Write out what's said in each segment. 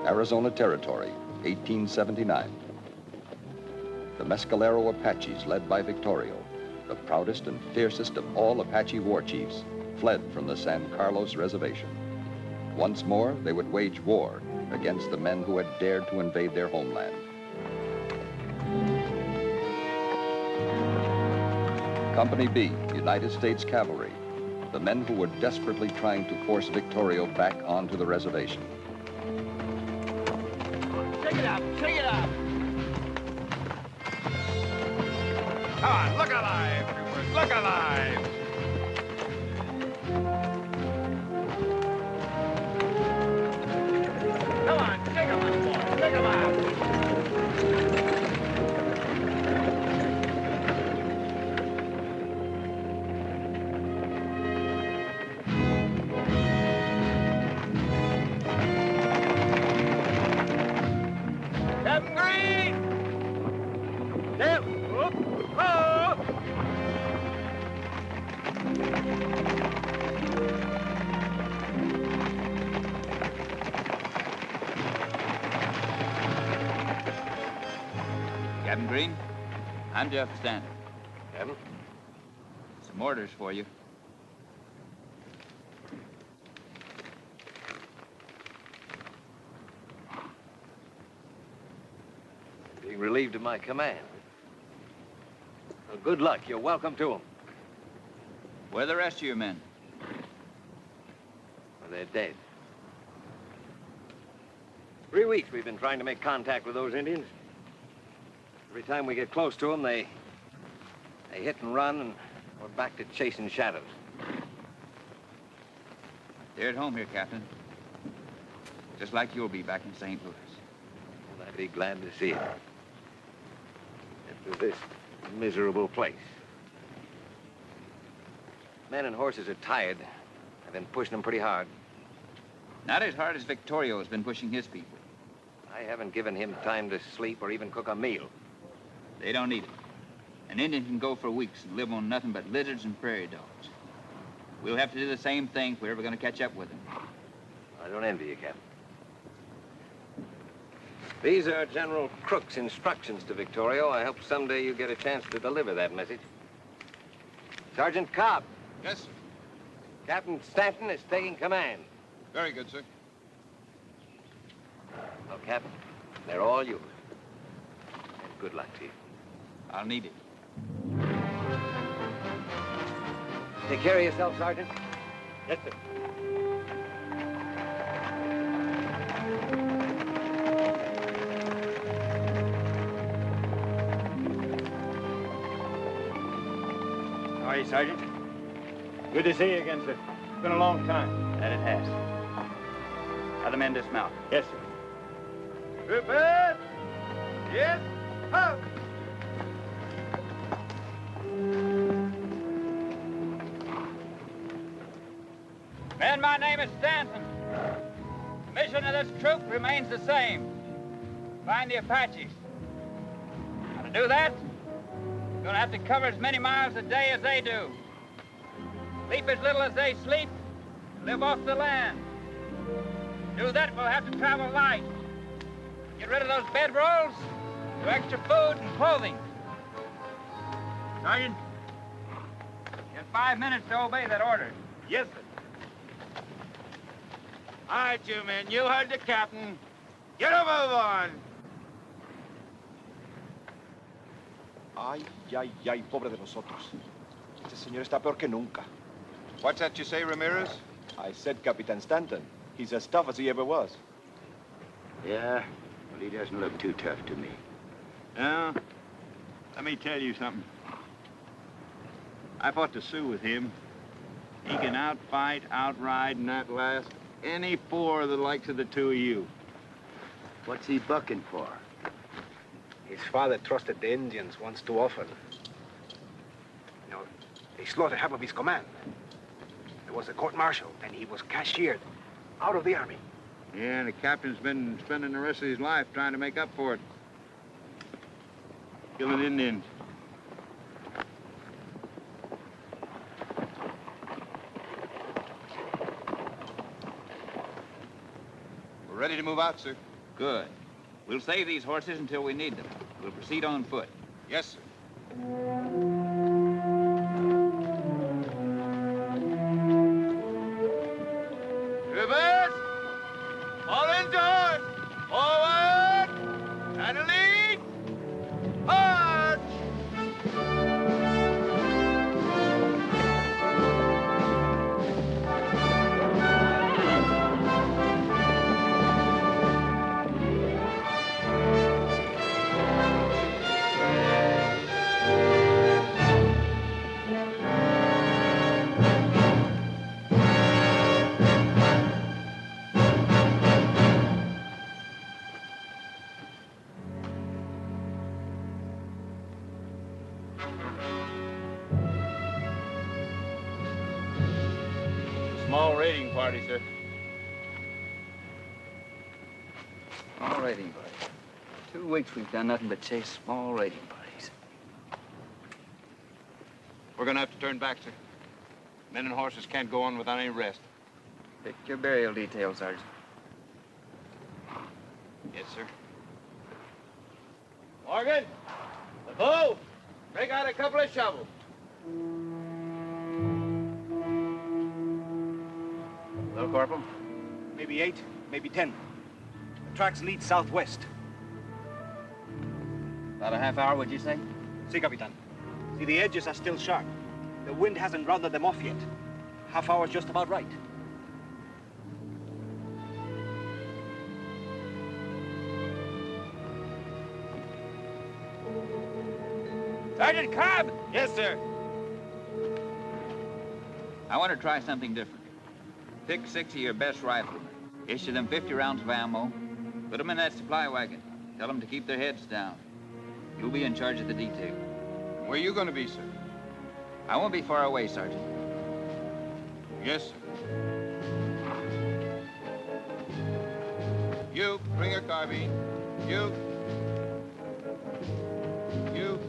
Arizona Territory, 1879. The Mescalero Apaches, led by Victorio, the proudest and fiercest of all Apache war chiefs, fled from the San Carlos Reservation. Once more, they would wage war against the men who had dared to invade their homeland. Company B, United States Cavalry, the men who were desperately trying to force Victorio back onto the reservation. Take it up, take it up! Come on, look alive, everyone, look alive! Come on, take him up, boy, take him up! Captain Green! There! Whoop! Oh! Captain Green, I'm Jeff Stanton. Captain? Some orders for you. Being relieved of my command. Well, good luck. You're welcome to them. Where are the rest of your men? Well, they're dead. 3 weeks we've been trying to make contact with those Indians. Every time we get close to them, they hit and run, and we're back to chasing shadows. They're at home here, Captain. Just like you'll be back in St. Louis. Well, I'd be glad to see it. After this miserable place. Men and horses are tired. I've been pushing them pretty hard. Not as hard as Victorio has been pushing his people. I haven't given him time to sleep or even cook a meal. They don't need it. An Indian can go for weeks and live on nothing but lizards and prairie dogs. We'll have to do the same thing if we're ever going to catch up with them. I don't envy you, Captain. These are General Crook's instructions to Victorio. I hope someday you get a chance to deliver that message. Sergeant Cobb. Yes, sir. Captain Stanton is taking command. Very good, sir. Well, Captain, they're all yours. And good luck to you. I'll need it. Take care of yourself, Sergeant. Yes, sir. How are you, Sergeant? Good to see you again, sir. It's been a long time. That it has. How the men dismount? Yes, sir. Prepare! Yes, up! Men, my name is Stanton. The mission of this troop remains the same. Find the Apaches. Now, to do that, you're going to have to cover as many miles a day as they do. Sleep as little as they sleep, and live off the land. To do that, we'll have to travel light. Get rid of those bedrolls, do extra food and clothing. Sergeant, you have 5 minutes to obey that order. Yes, sir. All right, you men, you heard the captain. Get a move on. Ay, ay, ay, pobre de nosotros. Este señor está peor que nunca. What's that you say, Ramirez? I said Capitan Stanton. He's as tough as he ever was. Yeah? Well, he doesn't look too tough to me. Now, let me tell you something. I fought the Sioux with him. He can outfight, outride, and outlast any four of the likes of the two of you. What's he bucking for? His father trusted the Indians once too often. You know, they slaughtered half of his command. There was a court-martial, and he was cashiered out of the army. Yeah, and the captain's been spending the rest of his life trying to make up for it. Killing Indians. We're ready to move out, sir. Good. We'll save these horses until we need them. We'll proceed on foot. Yes, sir. Reverse! All into horse! Forward! And lead! March! Small raiding party, sir. Small raiding party. 2 weeks we've done nothing but chase small raiding parties. We're gonna have to turn back, sir. Men and horses can't go on without any rest. Pick your burial details, Sergeant. Yes, sir. Morgan, the bow. Break out a couple of shovels. Hello, Corporal. Maybe 8, maybe 10. The tracks lead southwest. About a half hour, would you say? Si, Capitan. See, the edges are still sharp. The wind hasn't rounded them off yet. Half hour's just about right. Sergeant Cobb! Yes, sir. I want to try something different. Pick 6 of your best riflemen. Issue them 50 rounds of ammo. Put them in that supply wagon. Tell them to keep their heads down. You'll be in charge of the detail. Where you gonna be, sir? I won't be far away, Sergeant. Yes, sir. You, bring a carbine. You. You.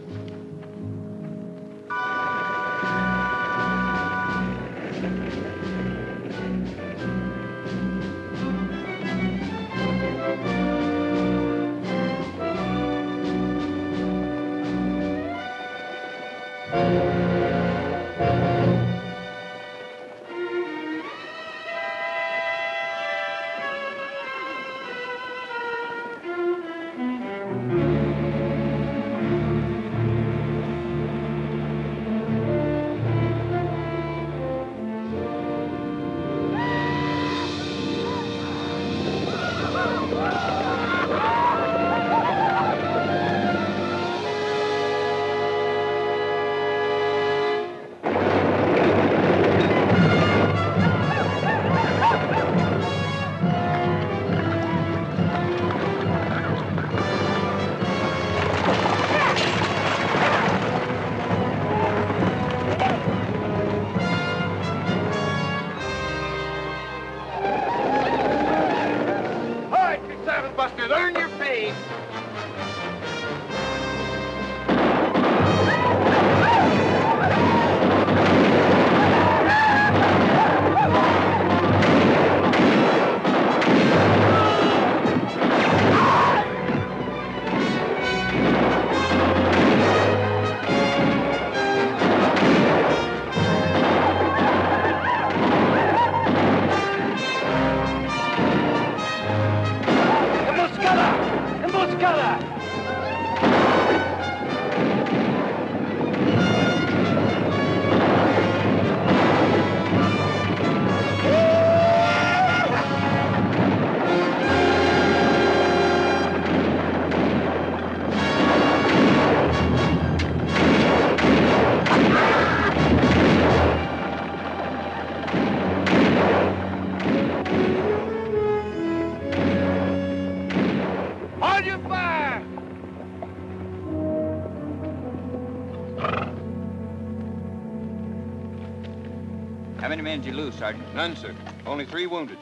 How many men did you lose, Sergeant? None, sir. Only 3 wounded.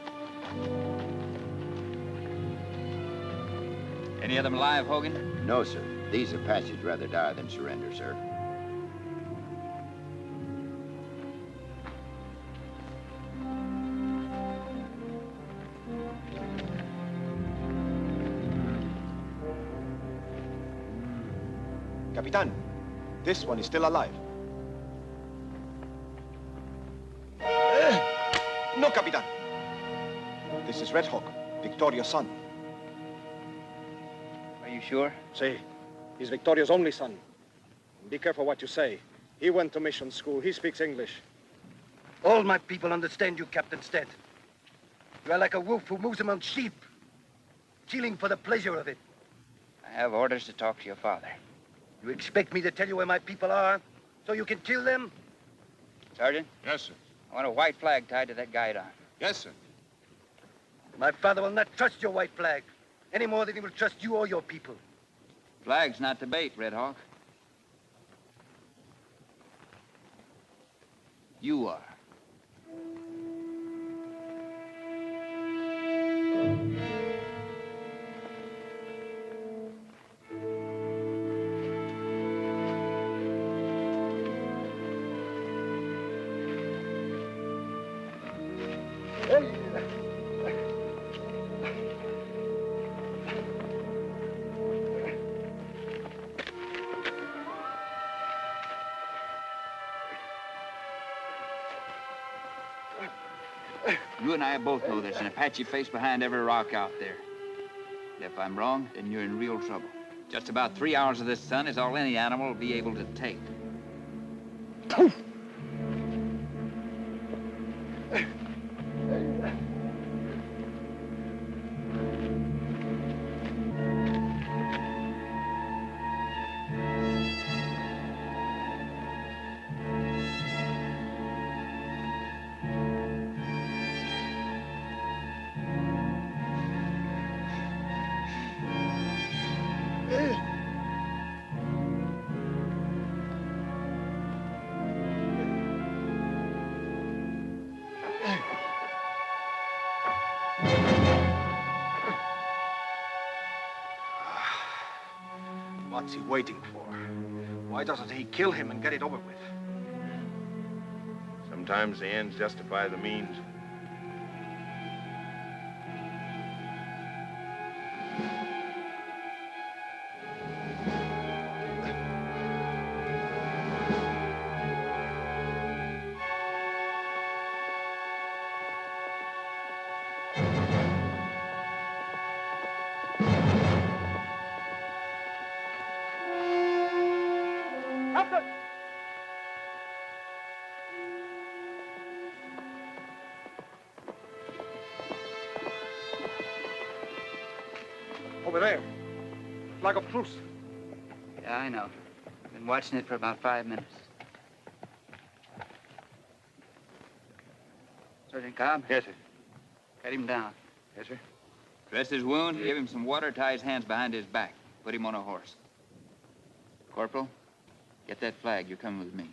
Any of them alive, Hogan? No, sir. These Apaches rather die than surrender, sir. Capitan, this one is still alive. No, Capitan. This is Red Hawk, Victoria's son. Are you sure? See, he's Victoria's only son. Be careful what you say. He went to mission school. He speaks English. All my people understand you, Captain Stead. You are like a wolf who moves among sheep, killing for the pleasure of it. I have orders to talk to your father. You expect me to tell you where my people are, so you can kill them? Sergeant, Yes, sir. I want a white flag tied to that guide arm. Yes, sir. My father will not trust your white flag, any more than he will trust you or your people. Flag's not the bait, Red Hawk. You are. You and I both know there's an Apache face behind every rock out there. If I'm wrong, then you're in real trouble. Just about 3 hours of this sun is all any animal will be able to take. What's he waiting for? Why doesn't he kill him and get it over with? Sometimes the ends justify the means. Over there. Flag of truce. Yeah, I know. Been watching it for about 5 minutes. Sergeant Cobb? Yes, sir. Cut him down. Yes, sir. Dress his wound, give him some water, tie his hands behind his back. Put him on a horse. Corporal, get that flag. You're coming with me.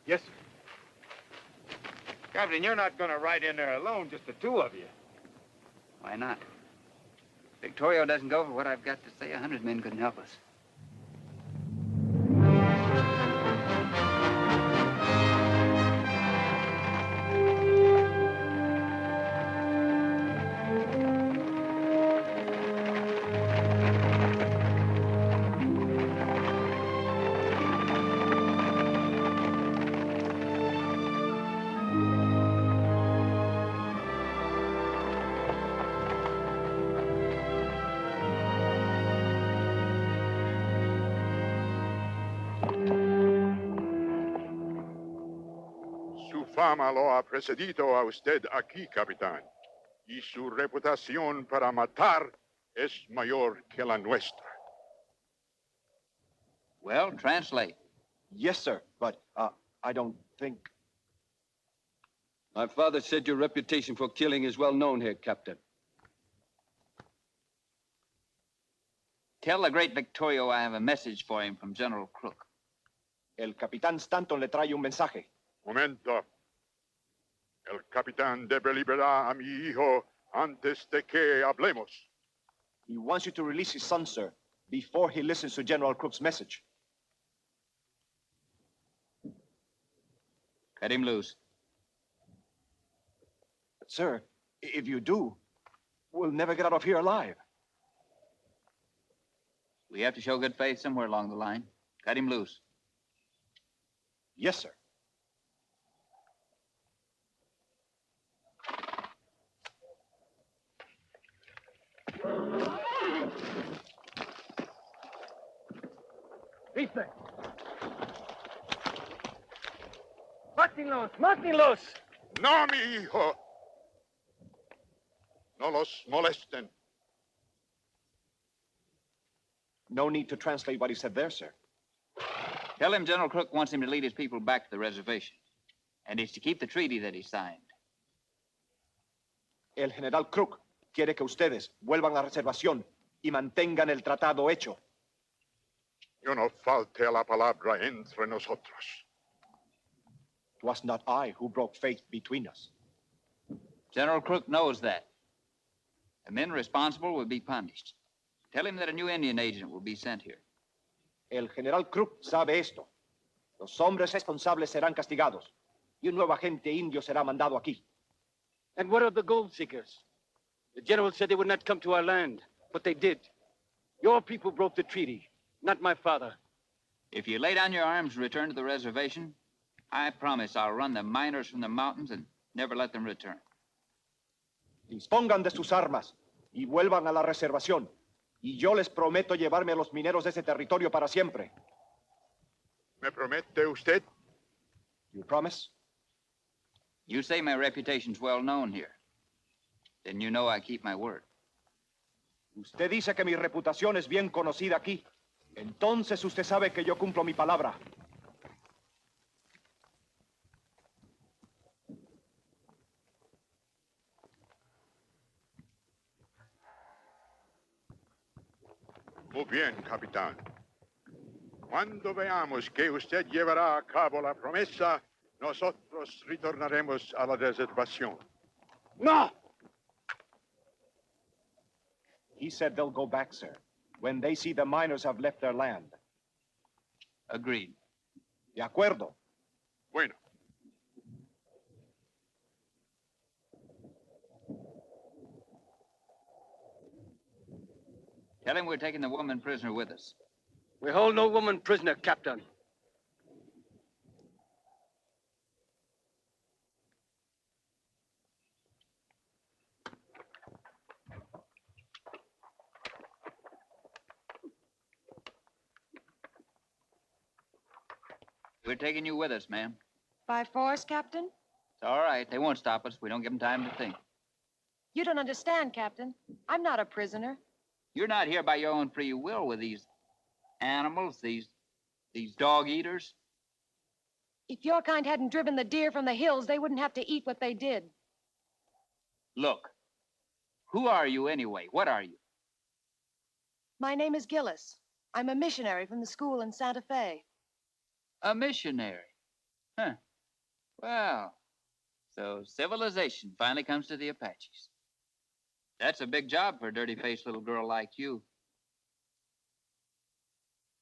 Yes, sir. Captain, you're not going to ride in there alone, just the two of you. Why not? Victorio doesn't go for what I've got to say. 100 men couldn't help us. Su fama lo ha precedido a usted aquí, capitán, y su reputación para matar es mayor que la nuestra. Well, translate. Yes, sir, but I don't think... My father said your reputation for killing is well known here, Captain. Tell the great Victorio I have a message for him from General Crook. El Capitán Stanton le trae un mensaje. Momento. El capitán debe liberar a mi hijo antes de que hablemos. He wants you to release his son, sir, before he listens to General Crook's message. Cut him loose. But, sir, if you do, we'll never get out of here alive. We have to show good faith somewhere along the line. Cut him loose. Yes, sir. Rifle! Mátenlos! Mátenlos! No, mi hijo. No los molesten. No need to translate what he said there, sir. Tell him General Crook wants him to lead his people back to the reservation. And he's to keep the treaty that he signed. El general Crook quiere que ustedes vuelvan a la reservación y mantengan el tratado hecho. Yo no falte a la palabra entre nosotros. It was not I who broke faith between us. General Crook knows that. The men responsible will be punished. Tell him that a new Indian agent will be sent here. El general Crook sabe esto. Los hombres responsables serán castigados y un nuevo agente indio será mandado aquí. And what of the gold seekers? The general said they would not come to our land, but they did. Your people broke the treaty, not my father. If you lay down your arms and return to the reservation, I promise I'll run the miners from the mountains and never let them return. Dispongan de sus armas y vuelvan a la reservación. Y yo les prometo llevarme a los mineros de ese territorio para siempre. ¿Me promete usted? You promise? You say my reputation's well known here. Then you know I keep my word. Usted dice que mi reputación es bien conocida aquí. Entonces usted sabe que yo cumplo mi palabra. Muy bien, capitán. Cuando veamos que usted llevará a cabo la promesa, nosotros retornaremos a la reservación. No! He said they'll go back, sir, when they see the miners have left their land. Agreed. De acuerdo. Bueno. Tell him we're taking the woman prisoner with us. We hold no woman prisoner, Captain. We're taking you with us, ma'am. By force, Captain? It's all right. They won't stop us. We don't give them time to think. You don't understand, Captain. I'm not a prisoner. You're not here by your own free will with these animals, these dog eaters. If your kind hadn't driven the deer from the hills, they wouldn't have to eat what they did. Look, who are you anyway? What are you? My name is Gillis. I'm a missionary from the school in Santa Fe. A missionary? Huh. Well, so civilization finally comes to the Apaches. That's a big job for a dirty-faced little girl like you.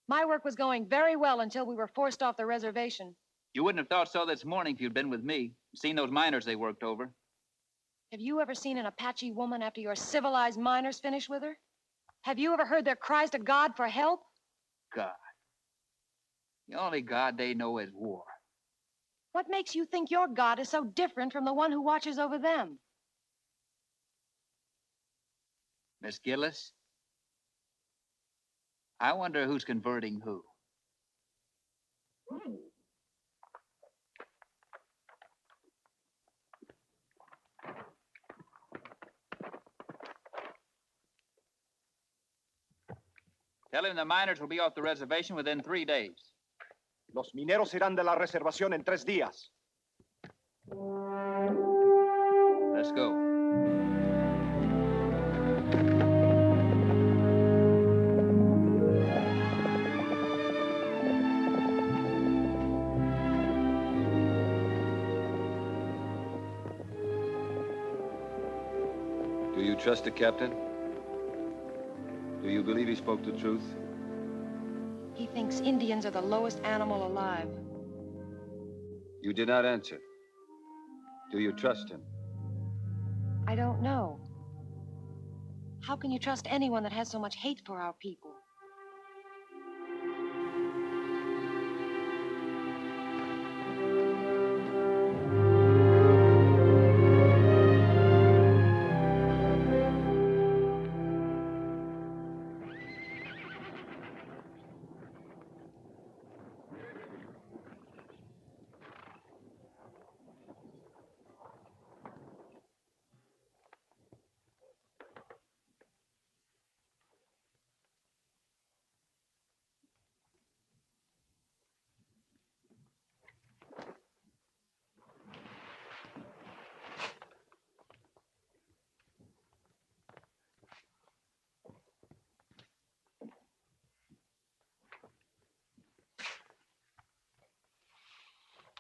My work was going very well until we were forced off the reservation. You wouldn't have thought so this morning if you'd been with me. Seen those miners they worked over. Have you ever seen an Apache woman after your civilized miners finish with her? Have you ever heard their cries to God for help? God. The only God they know is war. What makes you think your God is so different from the one who watches over them? Miss Gillis, I wonder who's converting who. Tell him the miners will be off the reservation within 3 days. Los mineros irán de la reservación en 3 días. Let's go. Do you trust the captain? Do you believe he spoke the truth? He thinks Indians are the lowest animal alive. You did not answer. Do you trust him? I don't know. How can you trust anyone that has so much hate for our people?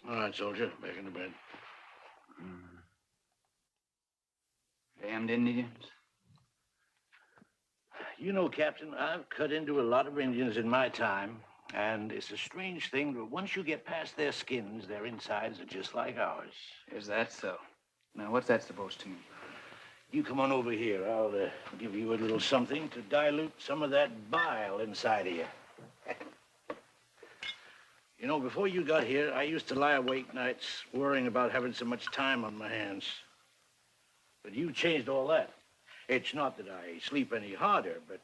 All right, soldier. Back into bed. Damned Indians. You know, Captain, I've cut into a lot of Indians in my time, and it's a strange thing, but once you get past their skins, their insides are just like ours. Is that so? Now, what's that supposed to mean? You come on over here. I'll give you a little something to dilute some of that bile inside of you. You know, before you got here, I used to lie awake nights worrying about having so much time on my hands. But you changed all that. It's not that I sleep any harder, but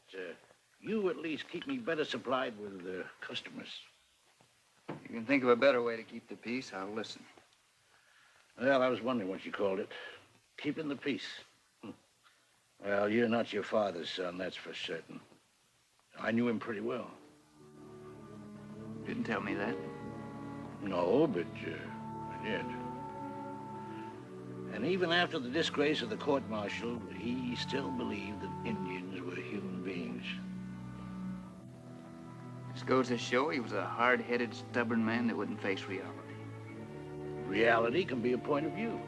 you at least keep me better supplied with customers. You can think of a better way to keep the peace, I'll listen. Well, I was wondering what you called it. Keeping the peace. Well, you're not your father's son, that's for certain. I knew him pretty well. Didn't tell me that. No, but I did. And even after the disgrace of the court-martial, he still believed that Indians were human beings. This goes to show he was a hard-headed, stubborn man that wouldn't face reality. Reality can be a point of view.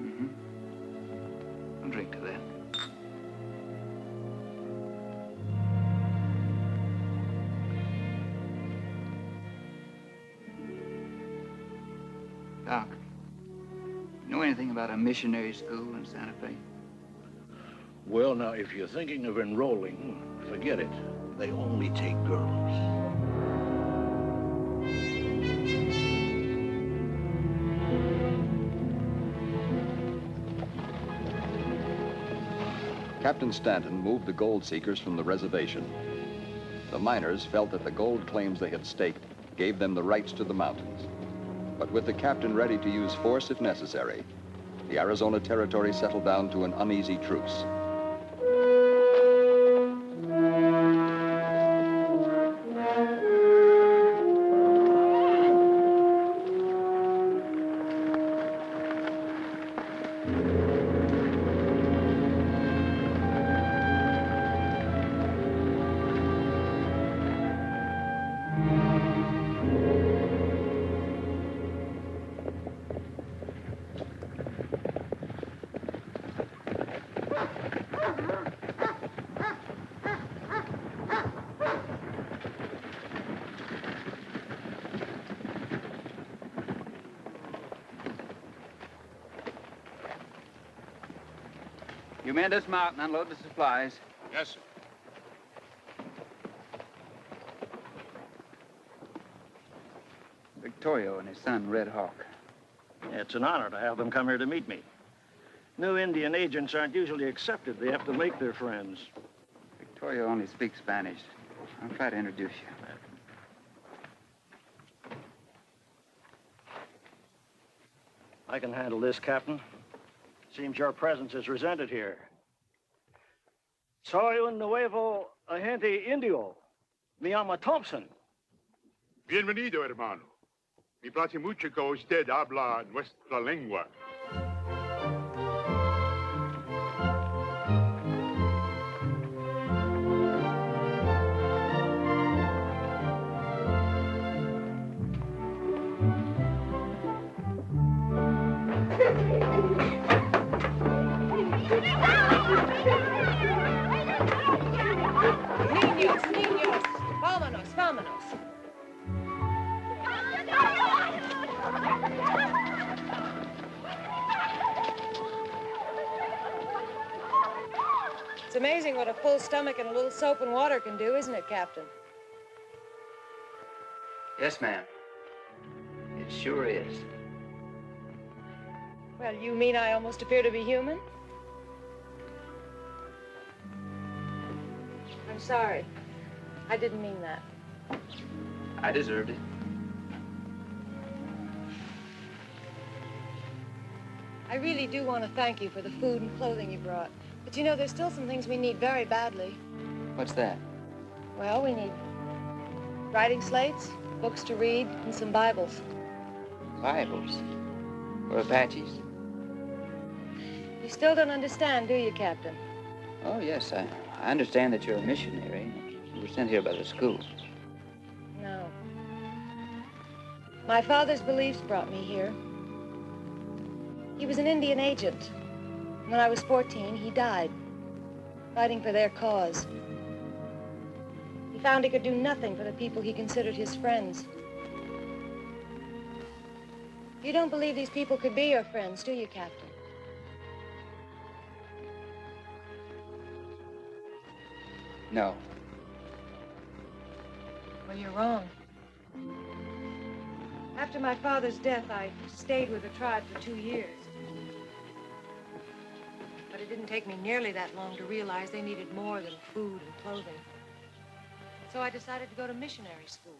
Mm-hmm. I'll drink to that. Doc, you know anything about a missionary school in Santa Fe? Well, now, if you're thinking of enrolling, forget it. They only take girls. Captain Stanton moved the gold seekers from the reservation. The miners felt that the gold claims they had staked gave them the rights to the mountains. But with the captain ready to use force if necessary, the Arizona Territory settled down to an uneasy truce. You man dismount and unload the supplies. Yes, sir. Victorio and his son, Red Hawk. It's an honor to have them come here to meet me. New Indian agents aren't usually accepted. They have to make their friends. Victorio only speaks Spanish. I'll try to introduce you. I can handle this, Captain. Seems your presence is resented here. Soy un nuevo agente indio. Me llama Thompson. Bienvenido, hermano. Me place mucho que usted habla nuestra lengua. Niños, niños, vámonos, vámonos. It's amazing what a full stomach and a little soap and water can do, isn't it, Captain? Yes, ma'am. It sure is. Well, you mean I almost appear to be human? I'm sorry. I didn't mean that. I deserved it. I really do want to thank you for the food and clothing you brought. But you know, there's still some things we need very badly. What's that? Well, we need writing slates, books to read, and some Bibles. Bibles? For Apaches? You still don't understand, do you, Captain? Oh, yes. I understand that you're a missionary. You were sent here by the school. No. My father's beliefs brought me here. He was an Indian agent. When I was 14, he died, fighting for their cause. He found he could do nothing for the people he considered his friends. You don't believe these people could be your friends, do you, Captain? No. Well, you're wrong. After my father's death, I stayed with the tribe for 2 years. But it didn't take me nearly that long to realize they needed more than food and clothing. So I decided to go to missionary school.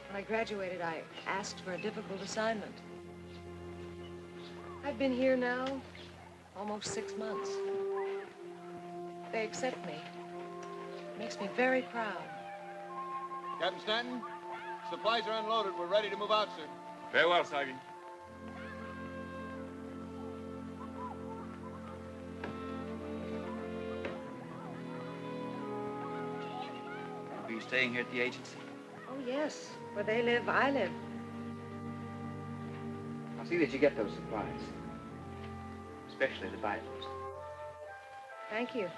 When I graduated, I asked for a difficult assignment. I've been here now almost 6 months. They accept me. It makes me very proud. Captain Stanton, supplies are unloaded. We're ready to move out, sir. Very well, Sergeant. Are you staying here at the agency? Oh, yes. Where they live, I live. I'll see that you get those supplies. Especially the Bibles. Thank you.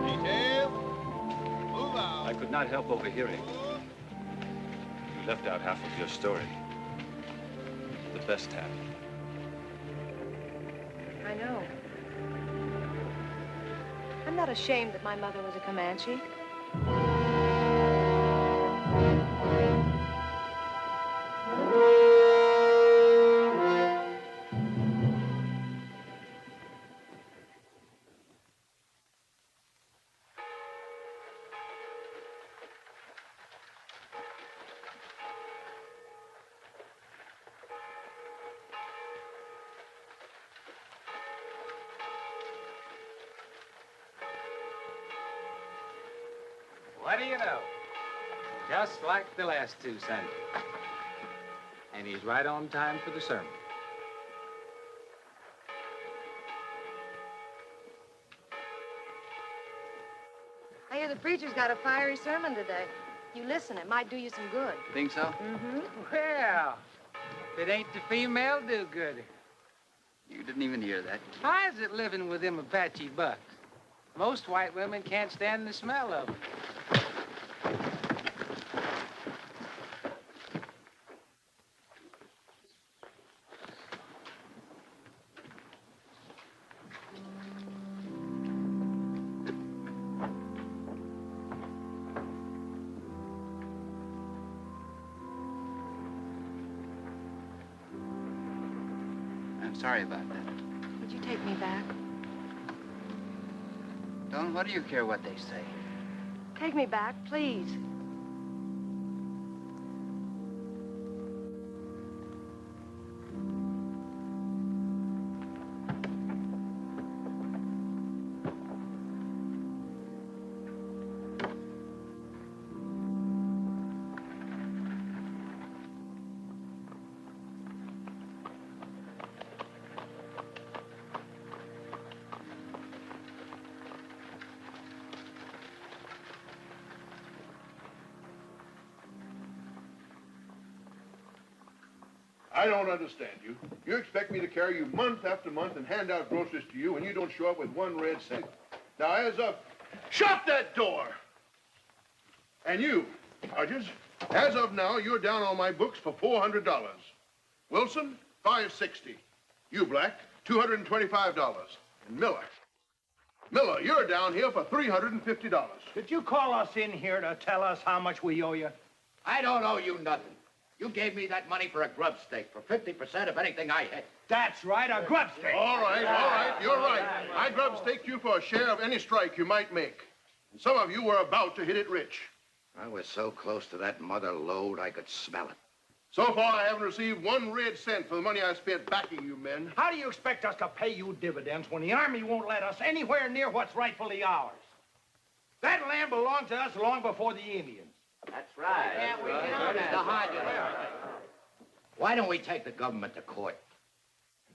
Detail. Move out. I could not help overhearing. You left out half of your story. The best half. I know. I'm not ashamed that my mother was a Comanche. What do you know? Just like the last two Sundays. And he's right on time for the sermon. I hear the preacher's got a fiery sermon today. You listen, it might do you some good. Think so? Mm-hmm. Well, if it ain't the female do-gooder. You didn't even hear that. How's it living with them Apache bucks? Most white women can't stand the smell of them. I'm sorry about that. Would you take me back? Don, what do you care what they say? Take me back, please. I don't understand you. You expect me to carry you month after month and hand out groceries to you, and you don't show up with 1 red cent. Now, as of... Shut that door! And you, Hodges, as of now, you're down on my books for $400. Wilson, $560. You, Black, $225. And Miller, you're down here for $350. Did you call us in here to tell us how much we owe you? I don't owe you nothing. You gave me that money for a grub stake, for 50% of anything I hit. That's right, a grub stake. All right, you're right. I grub staked you for a share of any strike you might make. And some of you were about to hit it rich. I was so close to that mother lode, I could smell it. So far, I haven't received 1 red cent for the money I spent backing you men. How do you expect us to pay you dividends when the Army won't let us anywhere near what's rightfully ours? That land belonged to us long before the Indians. That's right. Why don't we take the government to court?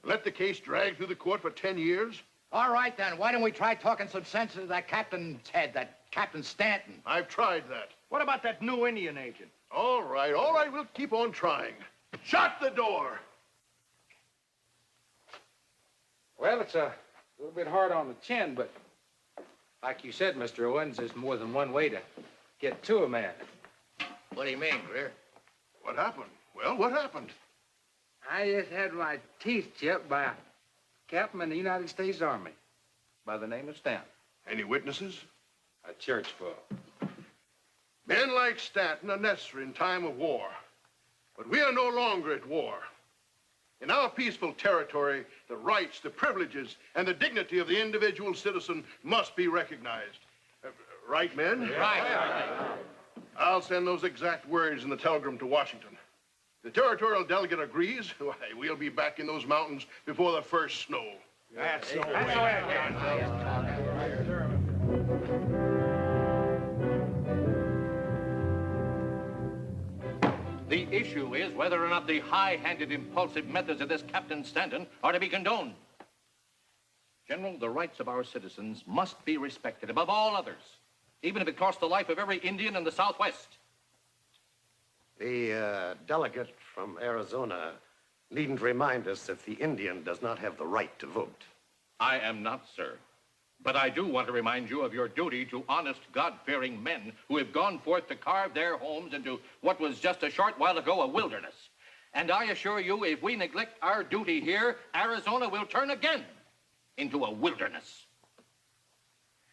Let the case drag through the court for 10 years? All right, then. Why don't we try talking some sense into that captain's head, that Captain Stanton? I've tried that. What about that new Indian agent? All right, we'll keep on trying. Shut the door! Well, it's a little bit hard on the chin, but like you said, Mr. Owens, there's more than one way to get to a man. What do you mean, Greer? What happened? Well, what happened? I just had my teeth chipped by a captain in the United States Army by the name of Stanton. Any witnesses? A church full. Men like Stanton are necessary in time of war. But we are no longer at war. In our peaceful territory, the rights, the privileges, and the dignity of the individual citizen must be recognized. Right, men? Right. I'll send those exact words in the telegram to Washington. The territorial delegate agrees. Why, we'll be back in those mountains before the first snow. That's the way. The issue is whether or not the high-handed, impulsive methods of this Captain Stanton are to be condoned. General, the rights of our citizens must be respected above all others, even if it costs the life of every Indian in the Southwest. The delegate from Arizona needn't remind us that the Indian does not have the right to vote. I am not, sir. But I do want to remind you of your duty to honest, God-fearing men who have gone forth to carve their homes into what was just a short while ago a wilderness. And I assure you, if we neglect our duty here, Arizona will turn again into a wilderness.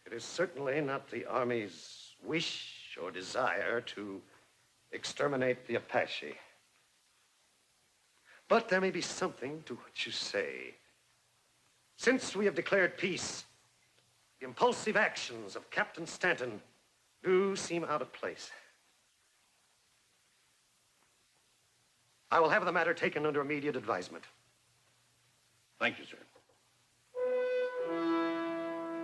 It is certainly not the Army's wish or desire to exterminate the Apache. But there may be something to what you say. Since we have declared peace, the impulsive actions of Captain Stanton do seem out of place. I will have the matter taken under immediate advisement. Thank you, sir.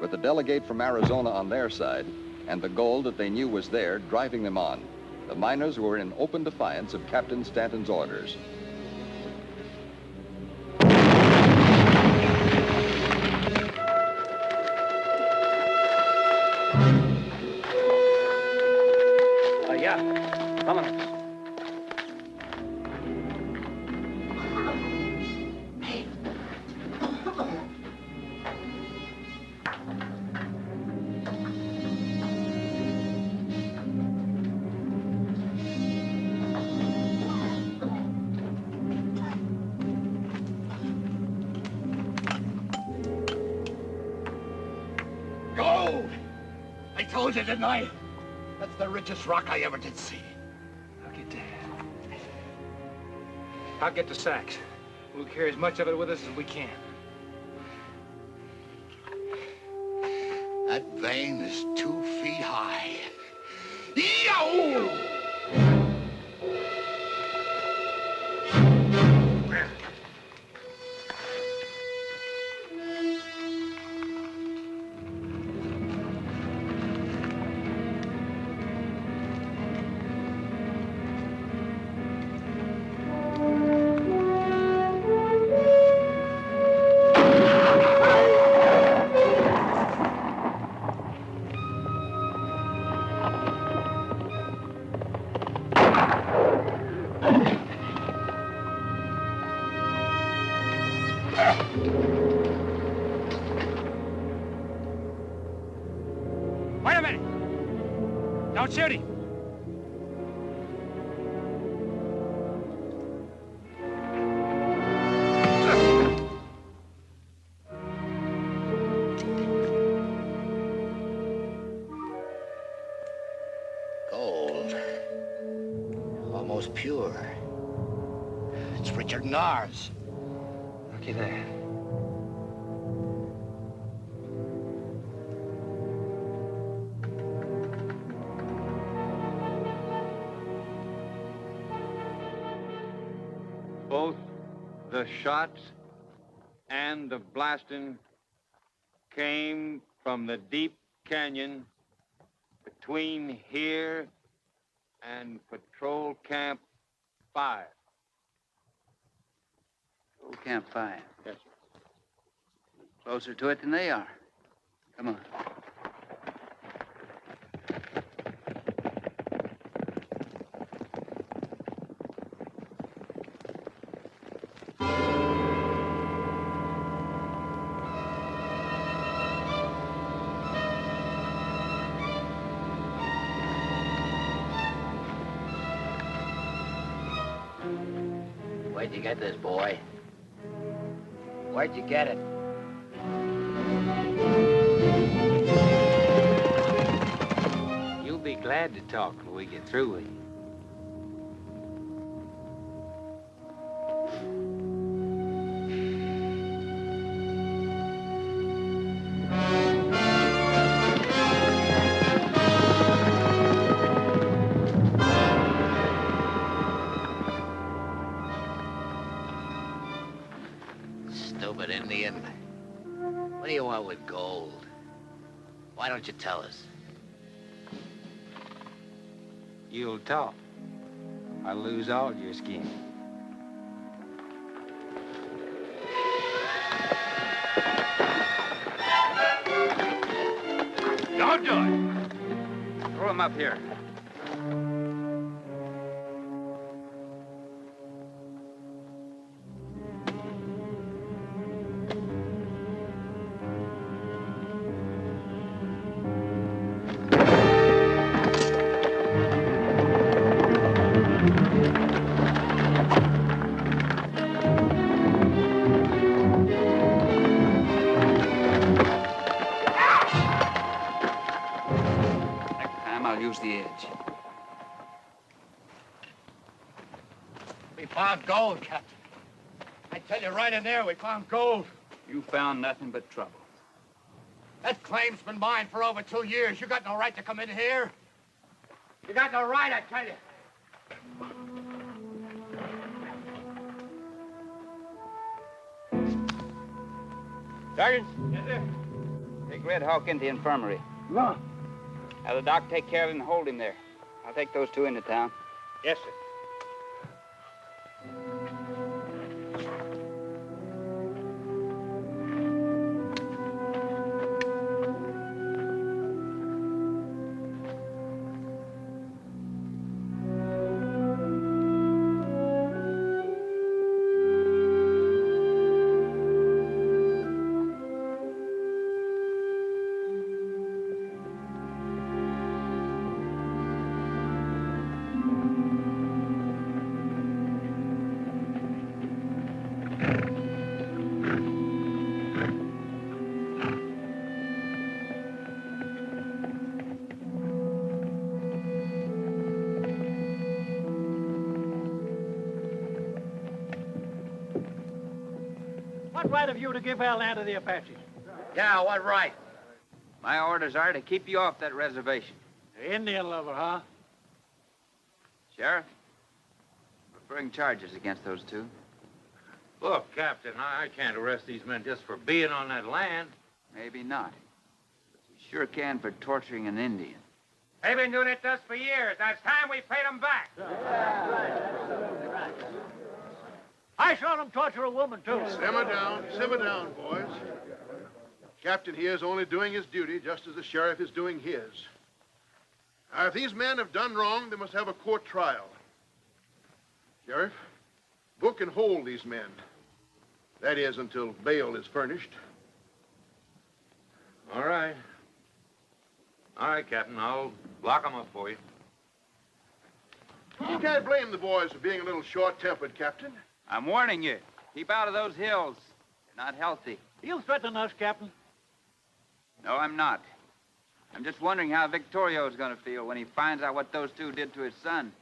With the delegate from Arizona on their side and the gold that they knew was there driving them on, the miners were in open defiance of Captain Stanton's orders. Vámonos. Gold! I told you, didn't I? That's the richest rock I ever did see. I'll get the sacks. We'll carry as much of it with us as we can. That vein is 2 feet high. Yow! Wait a minute! Don't shoot him! Gold. Almost pure. It's richer than ours. Looky there. Both the shots and the blasting came from the deep canyon between here and Patrol Camp 5. Patrol Camp 5. Yes, sir. Closer to it than they are. Come on. Where'd you get this, boy? Where'd you get it? You'll be glad to talk when we get through with you. Stupid Indian. What do you want with gold? Why don't you tell us? You'll talk. I'll lose all your skin. Don't do it. Throw him up here. I'll use the edge. We found gold, Captain. I tell you, right in there, we found gold. You found nothing but trouble. That claim's been mine for over 2 years. You got no right to come in here. You got no right, I tell you. Sergeant? Yes, sir. Take Red Hawk into the infirmary. No. Have the doc take care of him and hold him there. I'll take those two into town. Yes, sir. What right have you to give our land to the Apaches? Yeah, what right? My orders are to keep you off that reservation. The Indian lover, huh? Sheriff, we're bring charges against those two. Look, Captain, I can't arrest these men just for being on that land. Maybe not. But you sure can for torturing an Indian. They've been doing it to us for years. Now it's time we paid them back. I saw them torture a woman, too. Simmer down, boys. Captain here is only doing his duty just as the sheriff is doing his. Now, if these men have done wrong, they must have a court trial. Sheriff, book and hold these men. That is, until bail is furnished. All right. All right, Captain, I'll lock them up for you. You can't blame the boys for being a little short-tempered, Captain. I'm warning you. Keep out of those hills. They're not healthy. You threaten us, Captain? No, I'm not. I'm just wondering how Victorio's going to feel when he finds out what those two did to his son.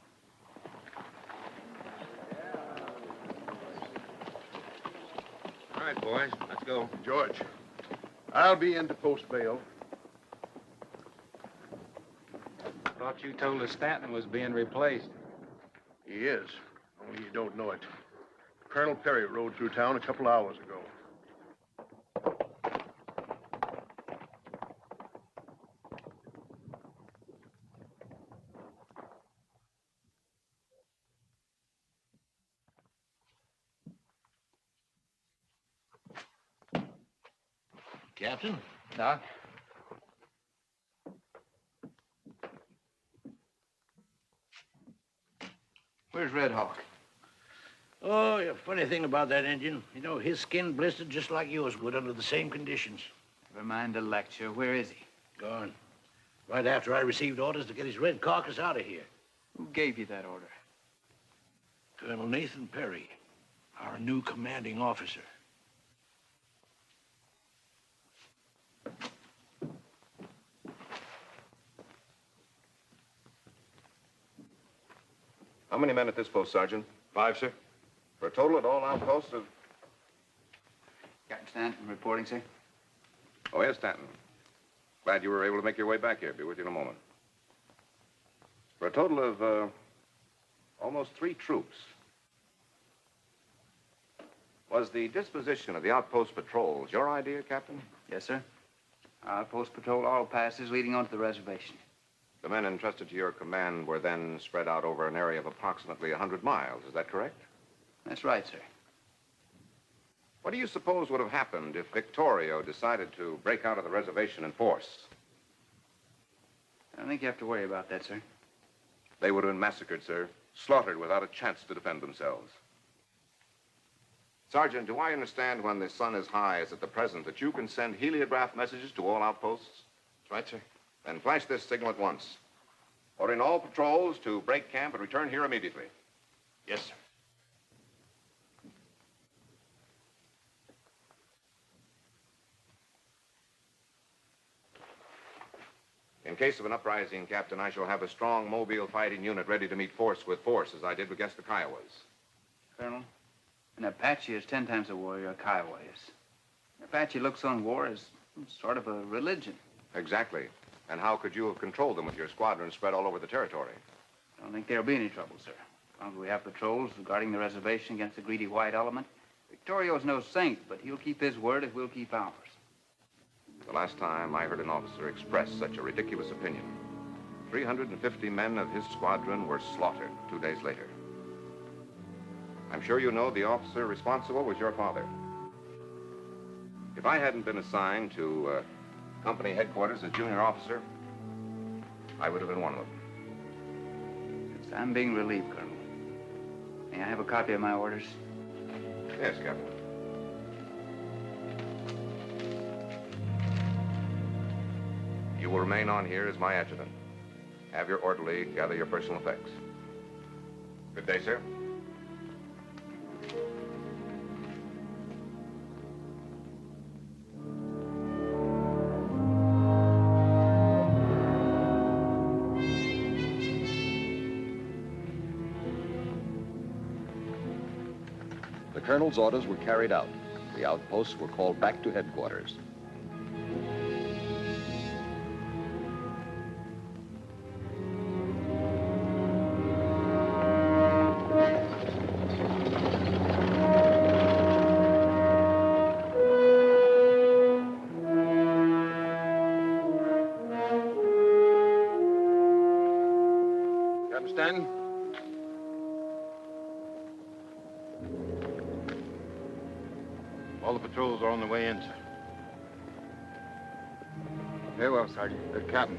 All right, boys, let's go. George, I'll be in to post bail. Thought you told us Stanton was being replaced. He is, only you don't know it. Colonel Perry rode through town a couple hours ago. Captain? Doc? Where's Red Hawk? Oh, the funny thing about that Indian, you know, his skin blistered just like yours would under the same conditions. Never mind the lecture. Where is he? Gone. Right after I received orders to get his red carcass out of here. Who gave you that order? Colonel Nathan Perry, our new commanding officer. How many men at this post, Sergeant? 5, sir. For a total at all outposts of... Captain Stanton reporting, sir. Oh, yes, Stanton. Glad you were able to make your way back here. Be with you in a moment. For a total of, almost 3 troops. Was the disposition of the outpost patrols your idea, Captain? Yes, sir. Outpost patrol all passes leading onto the reservation. The men entrusted to your command were then spread out over an area of approximately 100 miles. Is that correct? That's right, sir. What do you suppose would have happened if Victorio decided to break out of the reservation in force? I don't think you have to worry about that, sir. They would have been massacred, sir. Slaughtered without a chance to defend themselves. Sergeant, do I understand when the sun is high, as at the present, that you can send heliograph messages to all outposts? That's right, sir. Then flash this signal at once. Ordering all patrols to break camp and return here immediately. Yes, sir. In case of an uprising, Captain, I shall have a strong mobile fighting unit ready to meet force with force, as I did against the Kiowas. Colonel, an Apache is 10 times a warrior a Kiowa is. An Apache looks on war as sort of a religion. Exactly. And how could you have controlled them with your squadron spread all over the territory? I don't think there'll be any trouble, sir. As long as we have patrols guarding the reservation against the greedy white element. Victorio's no saint, but he'll keep his word if we'll keep ours. The last time I heard an officer express such a ridiculous opinion, 350 men of his squadron were slaughtered 2 days later. I'm sure you know the officer responsible was your father. If I hadn't been assigned to company headquarters as junior officer, I would have been one of them. Yes, I'm being relieved, Colonel. May I have a copy of my orders? Yes, Captain. You will remain on here as my adjutant. Have your orderly gather your personal effects. Good day, sir. The colonel's orders were carried out. The outposts were called back to headquarters. Captain Stanton? All the patrols are on their way in, sir. Very well, Sergeant. Captain.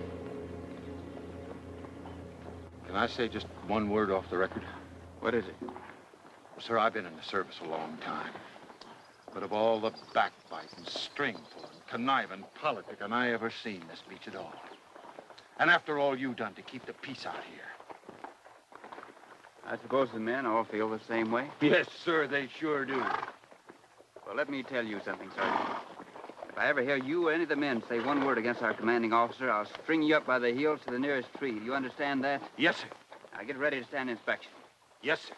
Can I say just one word off the record? What is it? Sir, I've been in the service a long time. But of all the backbiting, string pulling, conniving, politicking I ever seen, this beats it all. And after all you've done to keep the peace out here. I suppose the men all feel the same way? Yes, sir, they sure do. Well, let me tell you something, Sergeant. If I ever hear you or any of the men say one word against our commanding officer, I'll string you up by the heels to the nearest tree. Do you understand that? Yes, sir. Now get ready to stand inspection. Yes, sir.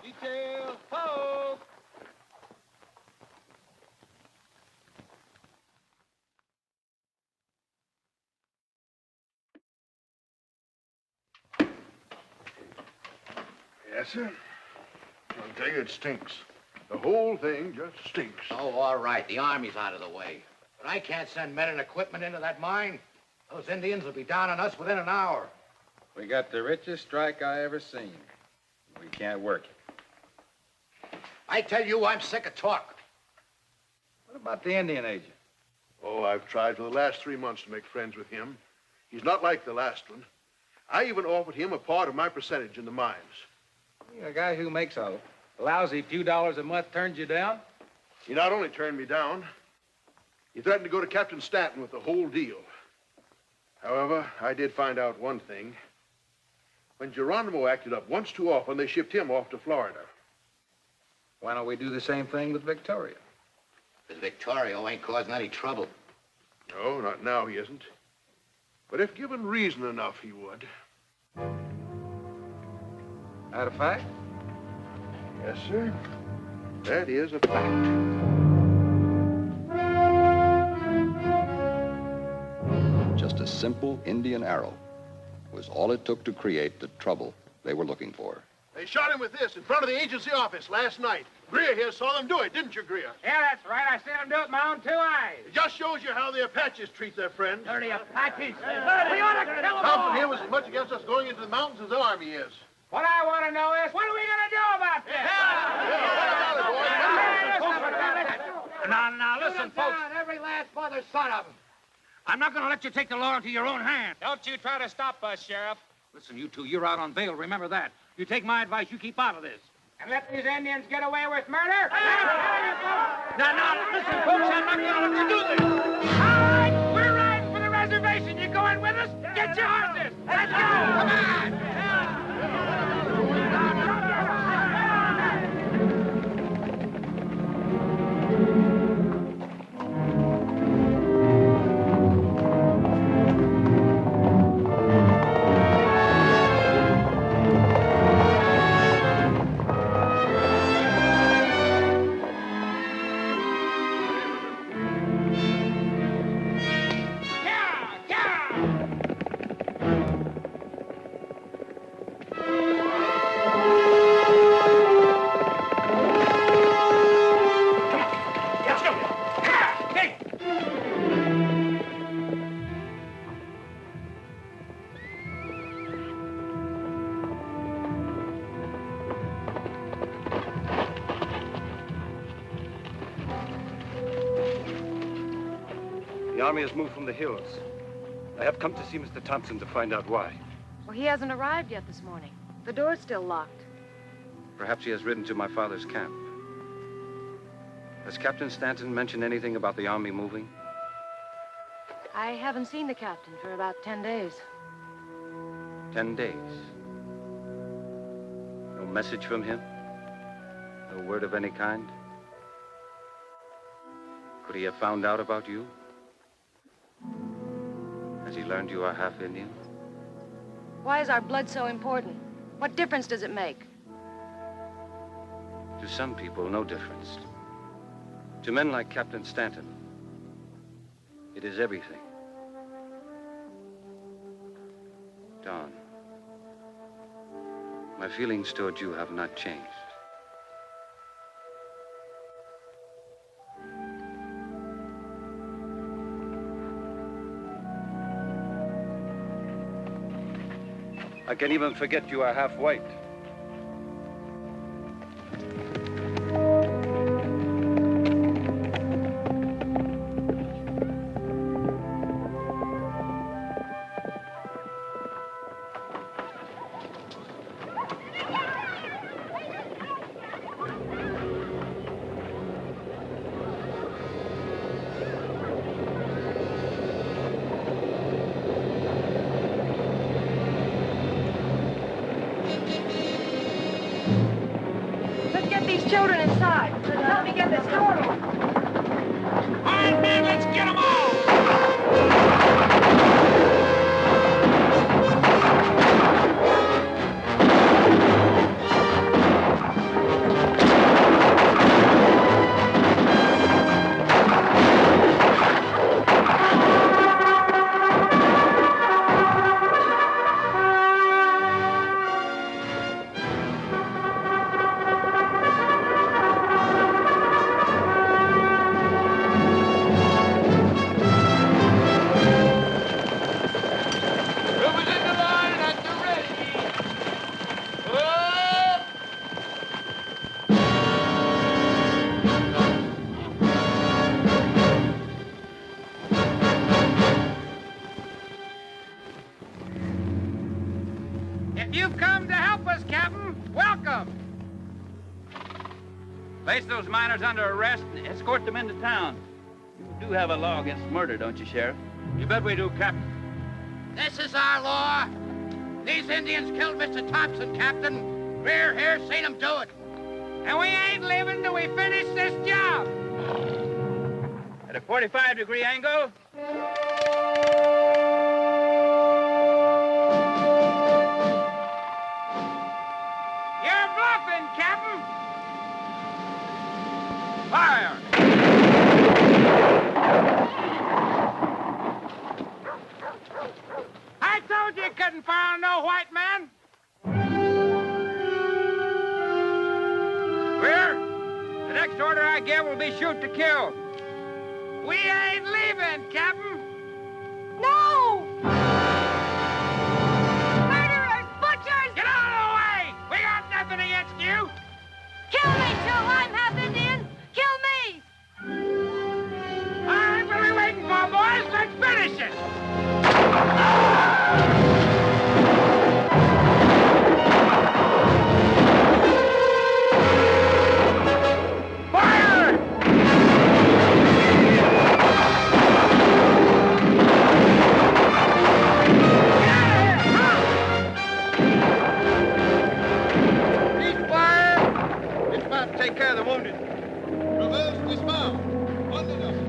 Detail, poke! Yes, sir. I'll tell you, it stinks. The whole thing just stinks. Oh, all right. The Army's out of the way. But I can't send men and equipment into that mine. Those Indians will be down on us within an hour. We got the richest strike I ever seen. We can't work it. I tell you, I'm sick of talk. What about the Indian agent? Oh, I've tried for the last 3 months to make friends with him. He's not like the last one. I even offered him a part of my percentage in the mines. A guy who makes a lousy few dollars a month turns you down? He not only turned me down, he threatened to go to Captain Stanton with the whole deal. However, I did find out one thing. When Geronimo acted up once too often, they shipped him off to Florida. Why don't we do the same thing with Victoria? Because Victorio ain't causing any trouble. No, not now he isn't. But if given reason enough, he would. That a fact? Yes, sir. That is a fact. Just a simple Indian arrow was all it took to create the trouble they were looking for. They shot him with this in front of the agency office last night. Greer here saw them do it, didn't you, Greer? Yeah, that's right. I seen him do it with my own 2 eyes. It just shows you how the Apaches treat their friends. Dirty Apaches. We ought to kill them all. Thompson here was as much against us going into the mountains as the Army is. What I want to know is, what are we going to do about this? Now, listen, folks. Every last mother's son of them. I'm not going to let you take the law into your own hands. Don't you try to stop us, Sheriff. Listen, you two, you're out on bail. Remember that. You take my advice, you keep out of this. And let these Indians get away with murder? Now, listen, folks, I'm not going to let you do this. All right, we're riding for the reservation. You going with us? Get your horses. Let's go. Come on. The army has moved from the hills. I have come to see Mr. Thompson to find out why. Well, he hasn't arrived yet this morning. The door's still locked. Perhaps he has ridden to my father's camp. Has Captain Stanton mentioned anything about the army moving? I haven't seen the captain for about 10 days. 10 days. No message from him? No word of any kind? Could he have found out about you? Has he learned you are half Indian? Why is our blood so important? What difference does it make? To some people, no difference. To men like Captain Stanton, it is everything. Don, my feelings toward you have not changed. I can even forget you are half white. Children inside. Help me get this door open. All right, men, let's get them all! Place those miners under arrest and escort them into town. You do have a law against murder, don't you, Sheriff? You bet we do, Captain. This is our law. These Indians killed Mr. Thompson, Captain. We're here seen them do it. And we ain't leaving till we finish this job. At a 45-degree angle. You're bluffing, Captain. Fire! I told you couldn't fire on no white man. Where? The next order I give will be shoot to kill. We ain't leaving, Captain. No! Murderers! Butchers! Get out of the way! We got nothing against you. Kill me, Joe! I'm half Indian! Kill me! All right, what are we waiting for, boys? Let's finish it! Fire! Ceasefire! Dismount, take care of the wounded. Reverse, dismount. On the double.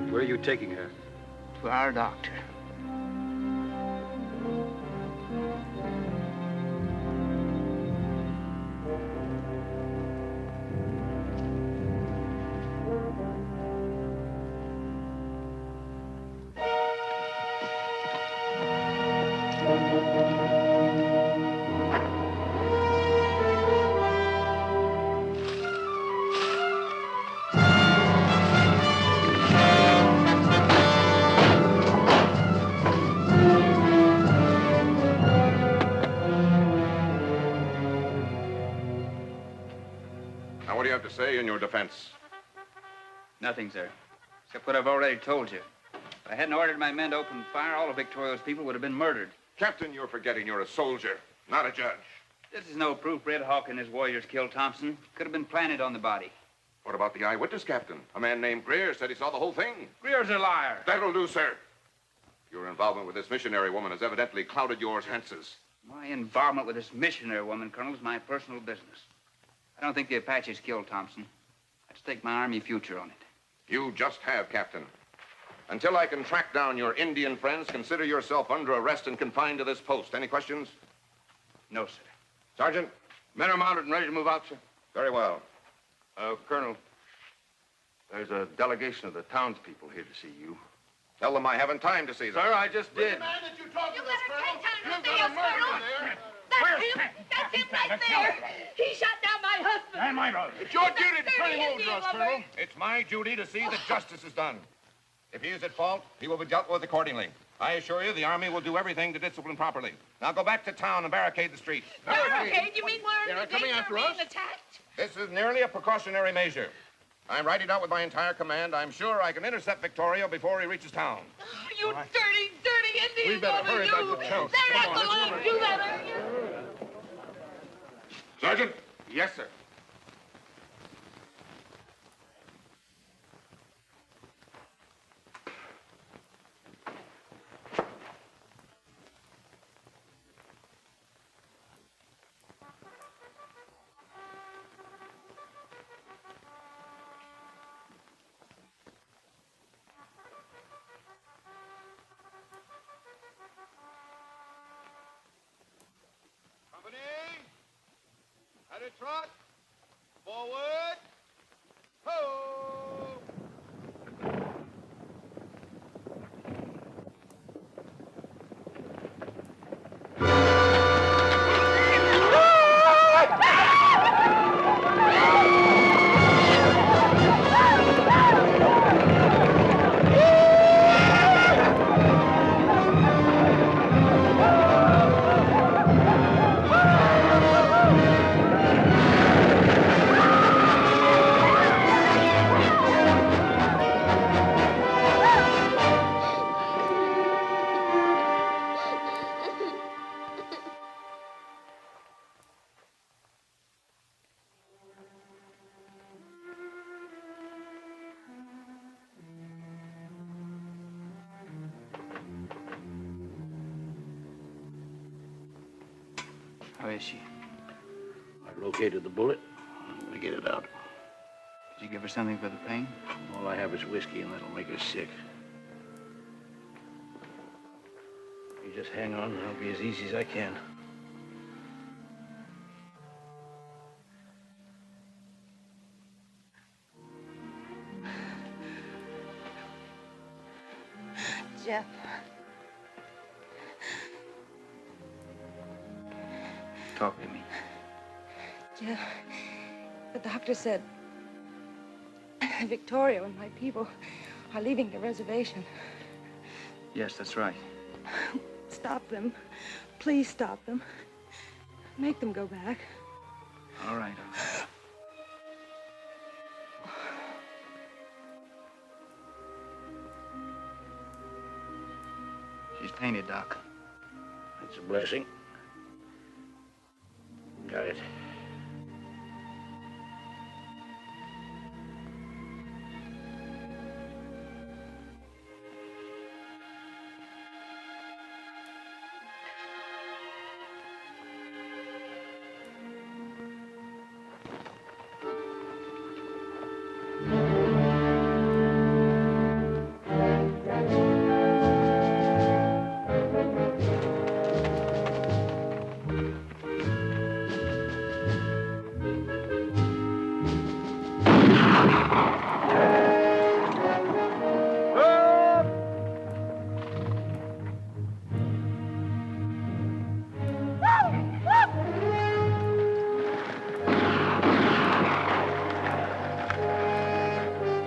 Where are you taking her? To our doctor. Now, what do you have to say in your defense? Nothing, sir. Except what I've already told you. If I hadn't ordered my men to open fire, all of Victoria's people would have been murdered. Captain, you're forgetting you're a soldier, not a judge. This is no proof Red Hawk and his warriors killed Thompson. Could have been planted on the body. What about the eyewitness, Captain? A man named Greer said he saw the whole thing. Greer's a liar. That'll do, sir. Your involvement with this missionary woman has evidently clouded your chances. My involvement with this missionary woman, Colonel, is my personal business. I don't think the Apaches killed Thompson. I'd stake my Army future on it. You just have, Captain. Until I can track down your Indian friends, consider yourself under arrest and confined to this post. Any questions? No, sir. Sergeant? Men are mounted and ready to move out, sir. Very well. Colonel, there's a delegation of the townspeople here to see you. Tell them I haven't time to see them. Sir, I just did. Man that you talked to, Colonel. You've You've got a murderer there. That's him right there! He shot down my husband! And my brother. It's your duty to turn him over to us, Colonel. It's my duty to see that justice is done. If he is at fault, he will be dealt with accordingly. I assure you, the Army will do everything to discipline properly. Now go back to town and barricade the streets. Barricade? You mean we're They're coming after us? attacked? This is nearly a precautionary measure. I'm writing out with my entire command. I'm sure I can intercept Victorio before he reaches town. Oh, you dirty, dirty Indians! We better hurry back to town. They're not going to do that, are you? Sergeant? Yes, sir. Company, at a trot, forward, ho! is she? I located the bullet. I'm gonna get it out. Did you give her something for the pain? All I have is whiskey, and that'll make her sick. You just hang on, and I'll be as easy as I can. Jeff. Talk to me. Jeff, the doctor said Victoria and my people are leaving the reservation. Yes, that's right. Stop them. Please stop them. Make them go back. All right. She's painted, Doc. That's a blessing. Got it.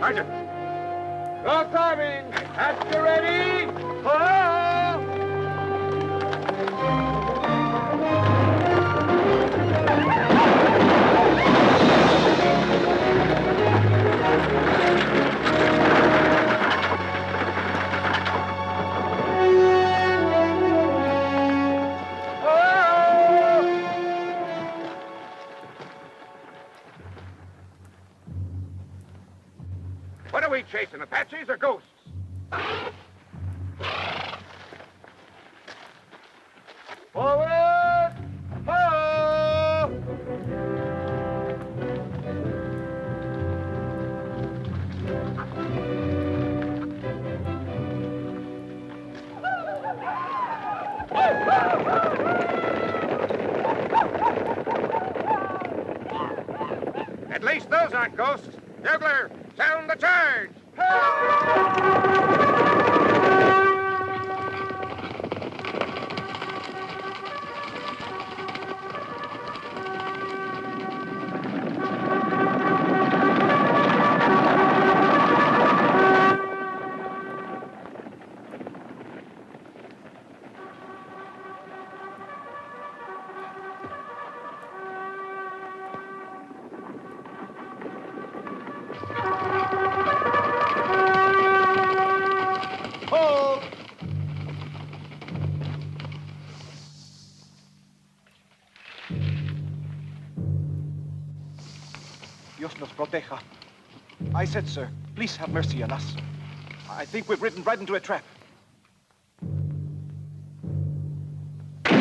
Sergeant! Go climbing! After ready! What are we chasing, Apaches or ghosts? Forward! Ho! At least those aren't ghosts. Bugler, sound the charge! Dios nos proteja. I said, sir, please have mercy on us. I think we've ridden right into a trap. Take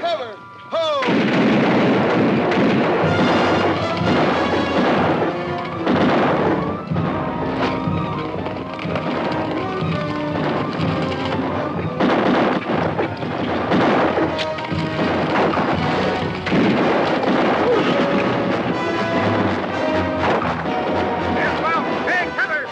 cover! Ho! Take cover!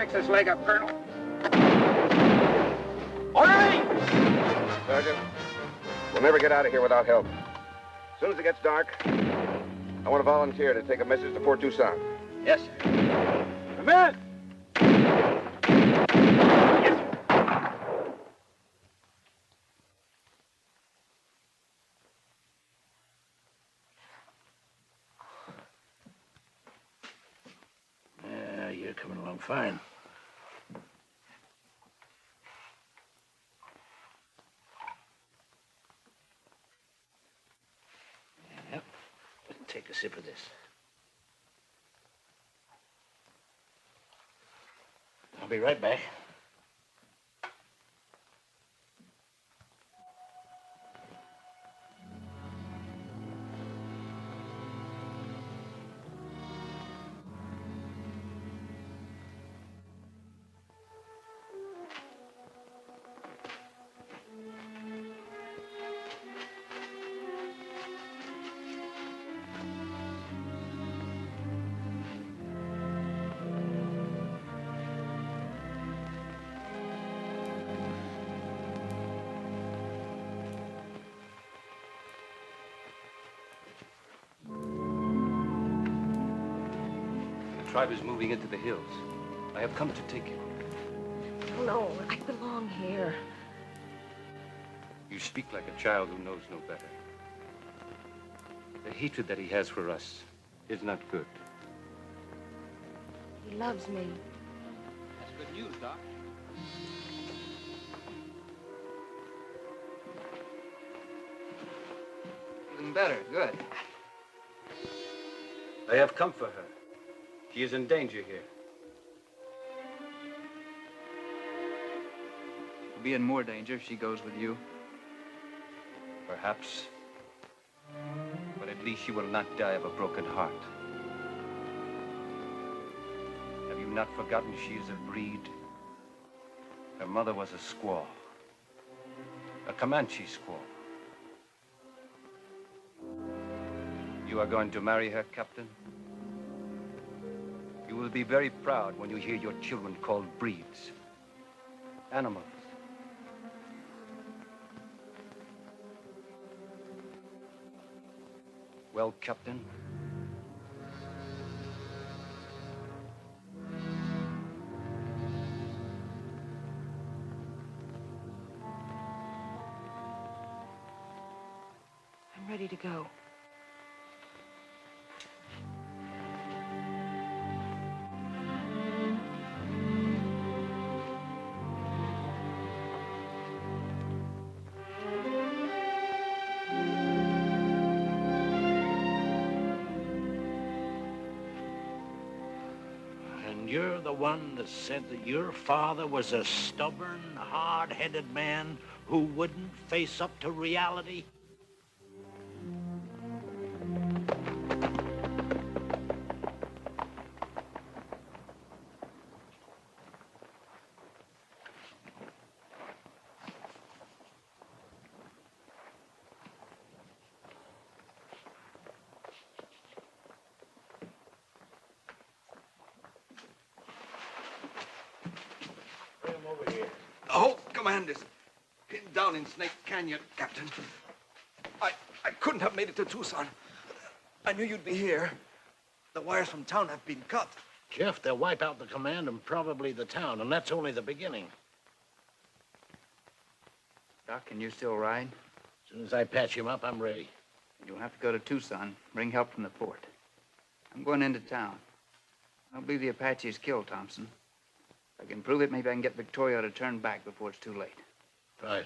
Fix this leg up, Colonel. Orderly! Sergeant, we'll never get out of here without help. As soon as it gets dark, I want a volunteer to take a message to Fort Toussaint. Yes, sir. Come in! Yeah, you're coming along fine. Yep. Take a sip of this. I'll be right back. The tribe is moving into the hills. I have come to take you. No, I belong here. You speak like a child who knows no better. The hatred that he has for us is not good. He loves me. That's good news, Doc. Feeling better, good. I have come for her. She is in danger here. She'll be in more danger if she goes with you. Perhaps. But at least she will not die of a broken heart. Have you not forgotten she is a breed? Her mother was a squaw. A Comanche squaw. You are going to marry her, Captain? You will be very proud when you hear your children called breeds. Animals. Well, Captain? I'm ready to go. And you're the one that said that your father was a stubborn, hard-headed man who wouldn't face up to reality? Bring him over here. The whole command is pinned down in Snake Canyon, Captain. I couldn't have made it to Tucson. I knew you'd be here. The wires from town have been cut. Jeff, they'll wipe out the command and probably the town, and that's only the beginning. Doc, can you still ride? As soon as I patch him up, I'm ready. You'll have to go to Tucson, bring help from the fort. I'm going into town. I don't believe the Apaches killed Thompson. If I can prove it, maybe I can get Victoria to turn back before it's too late. Right.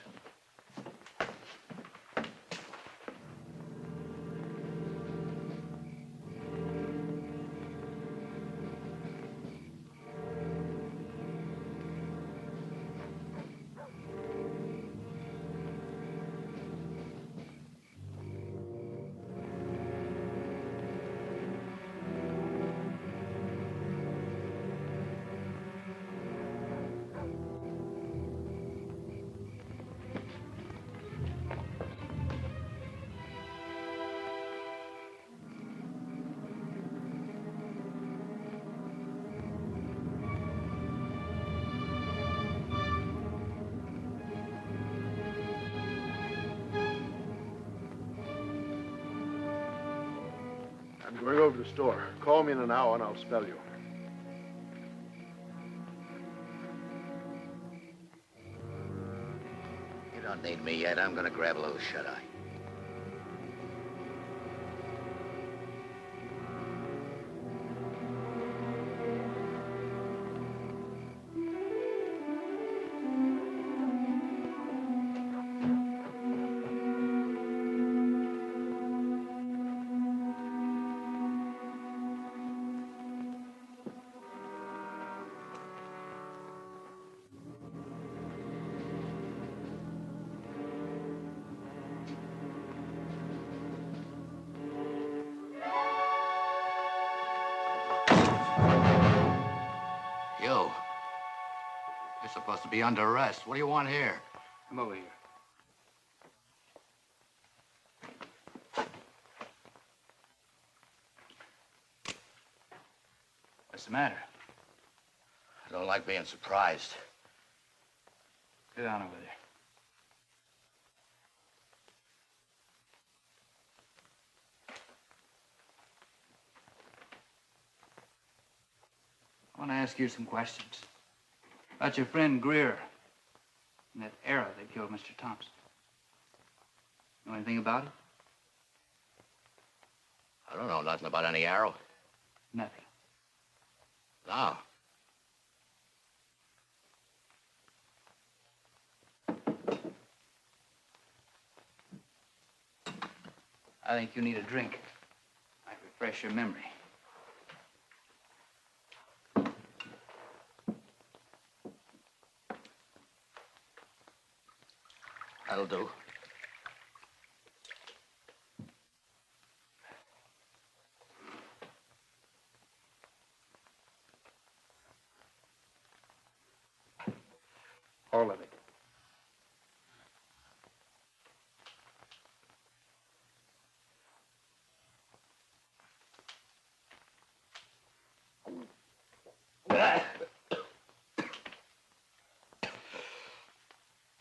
going over to the store. Call me in an hour and I'll spell you. You don't need me yet. I'm gonna grab a little shut-eye. You. You're supposed to be under arrest. What do you want here? Come over here. What's the matter? I don't like being surprised. Sit down over there. I want to ask you some questions. About your friend Greer and that arrow that killed Mr. Thompson. Know anything about it? I don't know nothing about any arrow. Nothing. No. I think you need a drink. Might refresh your memory. That'll do. All of it.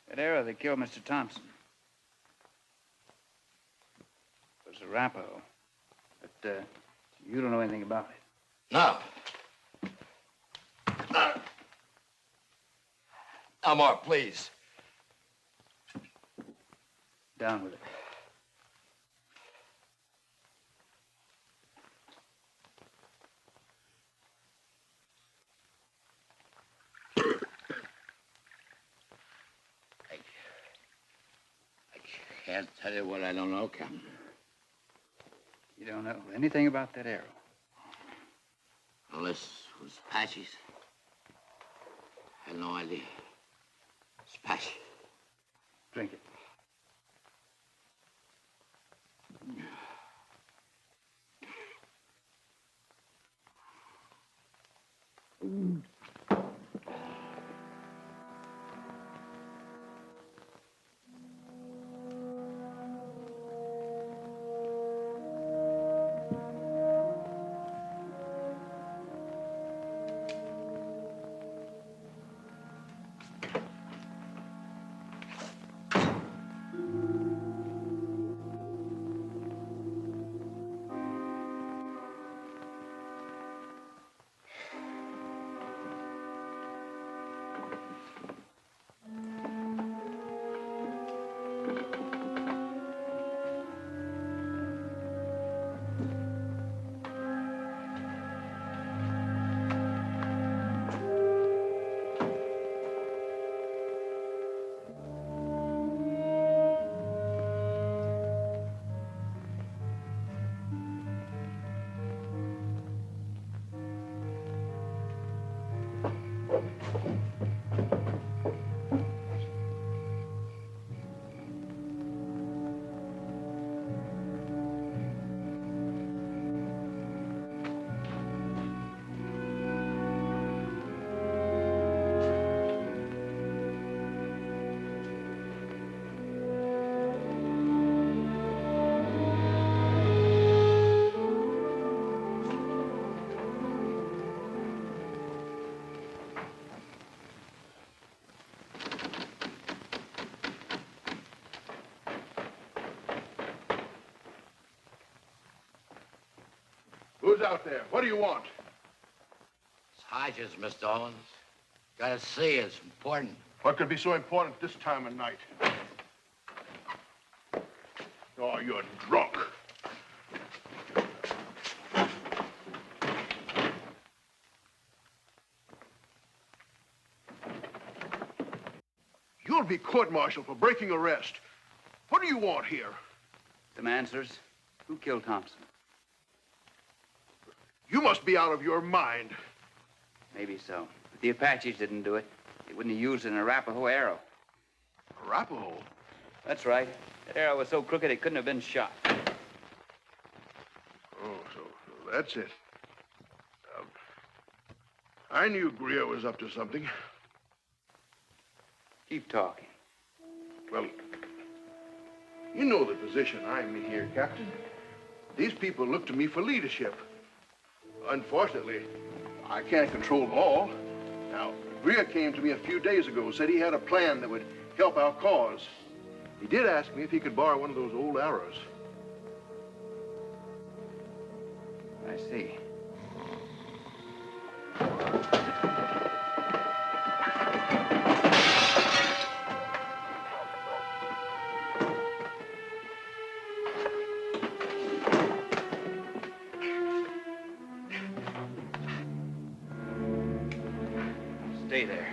That arrow that killed Mr. Thompson was a Arapaho, but you don't know anything about it. No. No more, please. Down with it. Can't tell you what I don't know, Captain. You don't know anything about that arrow? Well, this was Apache's. I had no idea. It's Apache. Drink it. Who's out there? What do you want? It's Hodges, Mr. Owens. Gotta see, it's important. What could be so important this time of night? Oh, you're drunk. You'll be court-martialed for breaking arrest. What do you want here? Some answers. Who killed Thompson? You must be out of your mind. Maybe so. But the Apaches didn't do it. They wouldn't have used an Arapaho arrow. Arapaho? That's right. That arrow was so crooked it couldn't have been shot. Oh, so that's it. I knew Greer was up to something. Keep talking. Well, you know the position I'm in here, Captain. These people look to me for leadership. Unfortunately, I can't control them all. Now, Greer came to me a few days ago, said he had a plan that would help our cause. He did ask me if he could borrow one of those old arrows. I see. Stay there.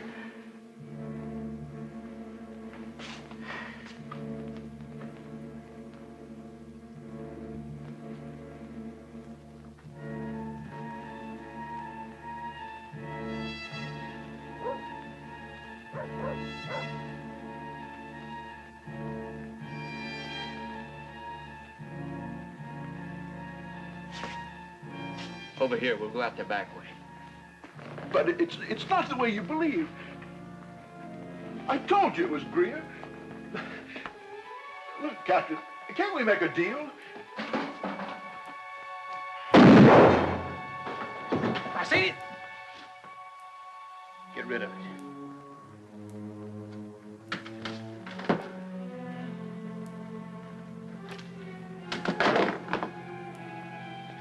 Over here, we'll go out the back way. But it's not the way you believe. I told you it was Greer. Look, Captain, can't we make a deal? I see it. Get rid of it.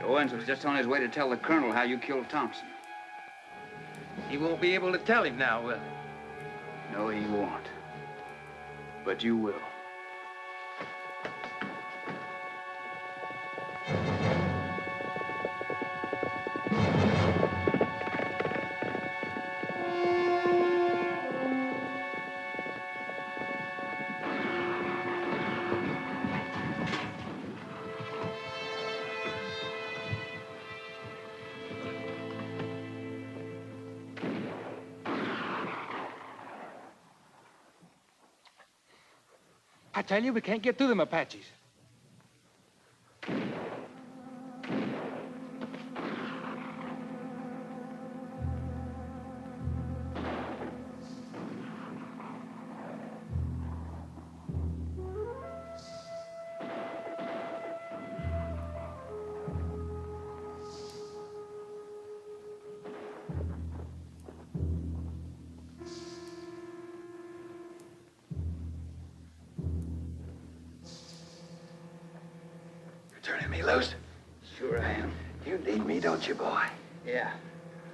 Owens was just on his way to tell the colonel how you killed Thompson. He won't be able to tell him now, will he? No, he won't. But you will. I tell you, we can't get through them Apaches. Turning me loose? Sure I am. You need me, don't you, boy? Yeah.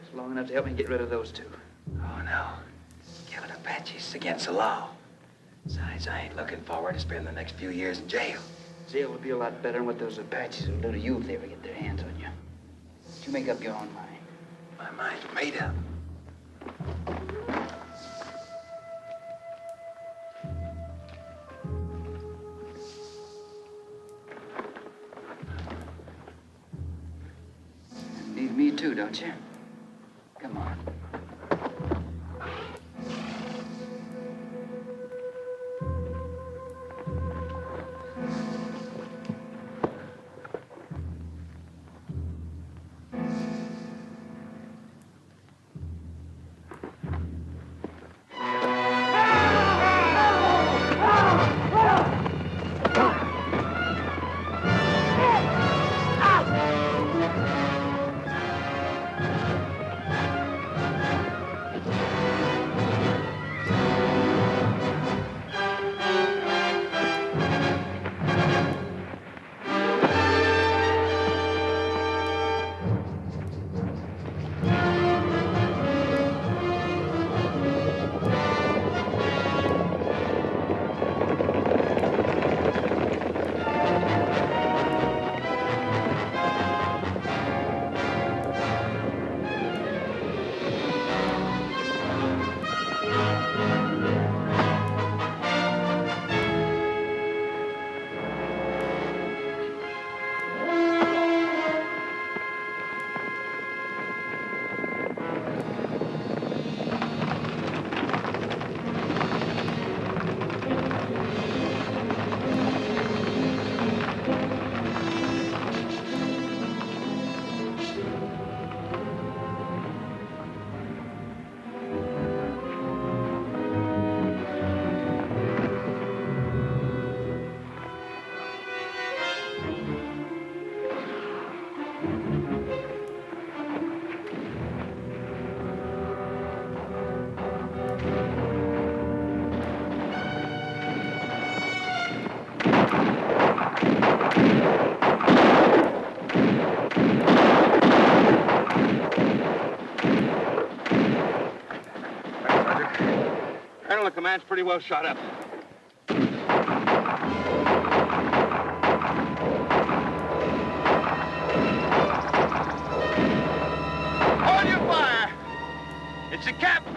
It's long enough to help me get rid of those two. Oh, no. Killing Apaches against the law. Besides, I ain't looking forward to spending the next few years in jail. Jail would be a lot better than what those Apaches will do to you if they ever get their hands on you. But you make up your own mind. My mind's made up. Need me too, don't you? Come on. Colonel, the command's pretty well shot up. Hold your fire! It's the captain!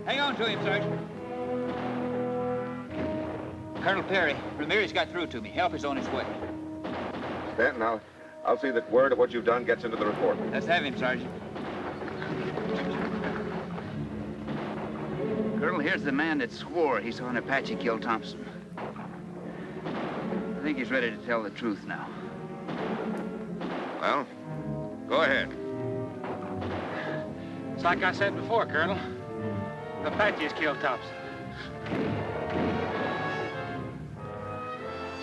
Hang on to him, Sergeant. Colonel Perry, Ramirez got through to me. Help is on its way. Stanton, I'll see that word of what you've done gets into the report. Let's have him, Sergeant. Colonel, here's the man that swore he saw an Apache kill Thompson. I think he's ready to tell the truth now. Well, go ahead. It's like I said before, Colonel. The Apaches killed Thompson.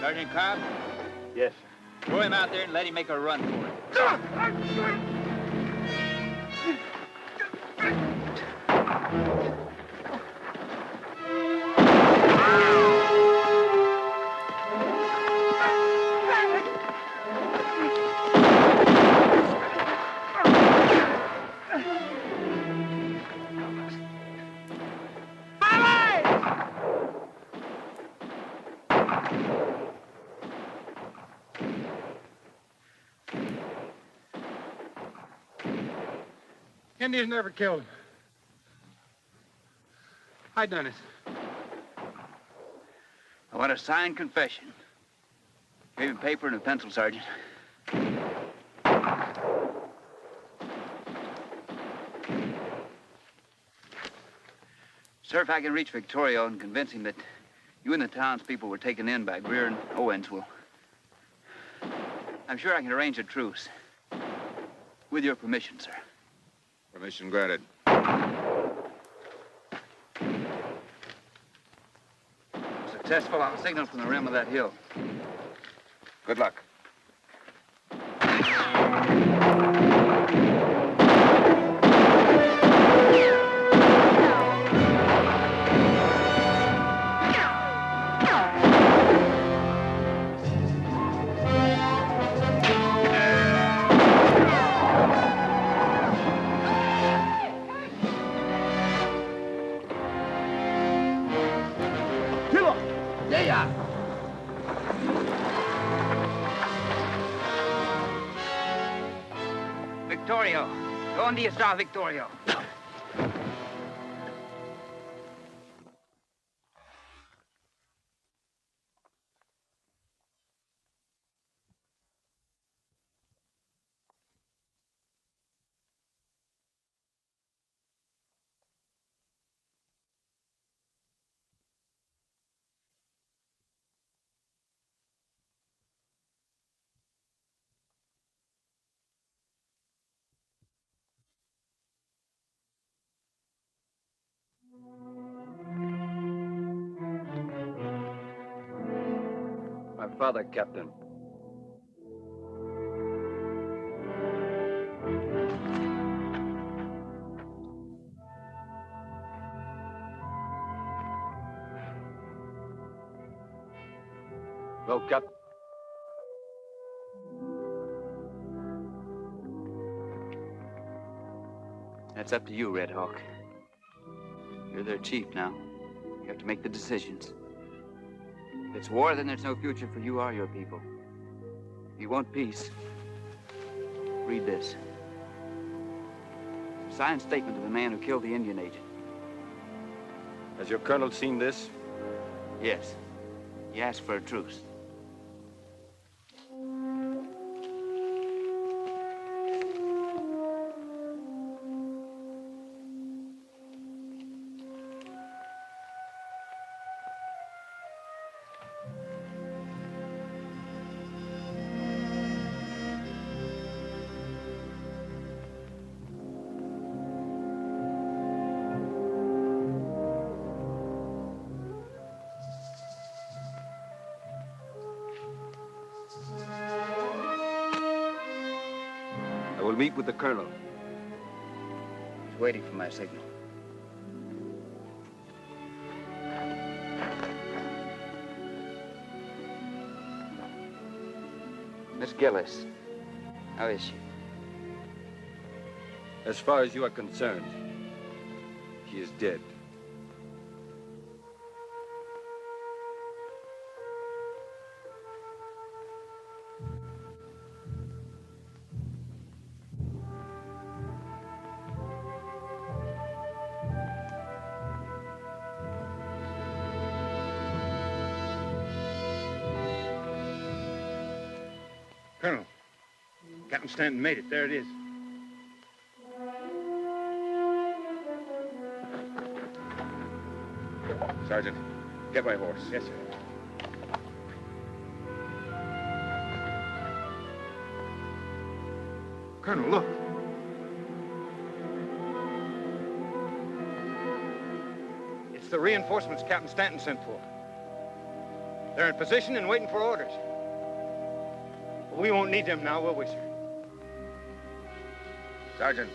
Sergeant Cobb? Yes. Throw him out there and let him make a run for it. Indians never killed him. I done it. I want a signed confession. Give him paper and a pencil, Sergeant. Sir, if I can reach Victorio and convince him that you and the townspeople were taken in by Greer and Owens, I'm sure I can arrange a truce. With your permission, sir. Permission granted. Successful, I'll signal from the rim of that hill. Good luck. Victorio. ¿Dónde está Victorio? My father, Captain. Well, Captain. That's up to you, Red Hawk. You're their chief now. You have to make the decisions. If it's war, then there's no future for you or your people. If you want peace, read this. It's a signed statement of the man who killed the Indian agent. Has your colonel seen this? Yes. He asked for a truce. meet with the colonel. He's waiting for my signal. Miss Gillis, how is she? As far as you are concerned, she is dead. Colonel, Captain Stanton made it. There it is. Sergeant, get my horse. Yes, sir. Colonel, look. It's the reinforcements Captain Stanton sent for. They're in position and waiting for orders. We won't need them now, will we, sir? Sergeant,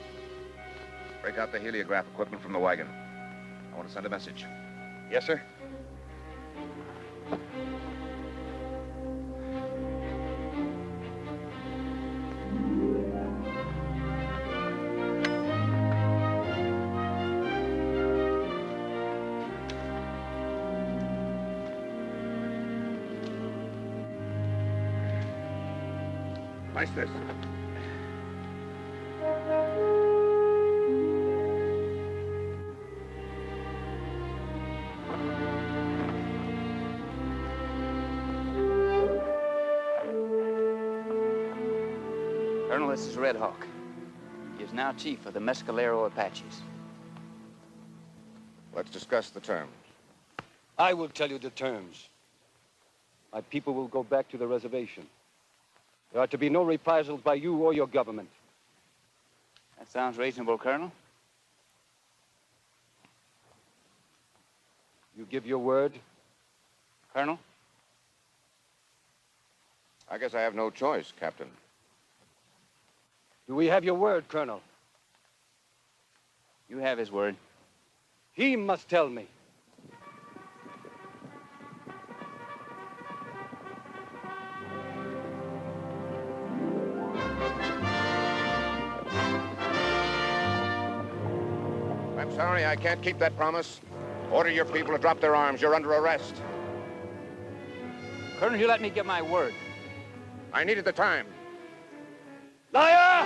break out the heliograph equipment from the wagon. I want to send a message. Yes, sir. Nice this. Colonel, this is Red Hawk. He is now chief of the Mescalero Apaches. Let's discuss the terms. I will tell you the terms. My people will go back to the reservation. There are to be no reprisals by you or your government. That sounds reasonable, Colonel. You give your word? Colonel? I guess I have no choice, Captain. Do we have your word, Colonel? You have his word. He must tell me. I'm sorry, I can't keep that promise. Order your people to drop their arms. You're under arrest. Colonel, you let me get my word. I needed the time. Liar!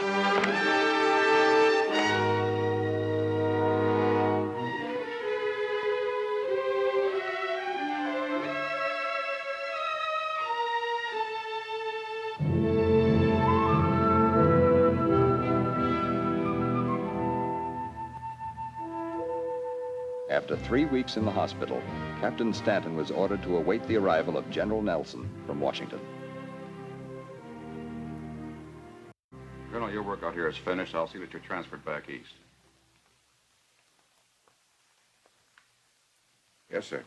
After 3 weeks in the hospital, Captain Stanton was ordered to await the arrival of General Nelson from Washington. Colonel, your work out here is finished. I'll see that you're transferred back east. Yes, sir.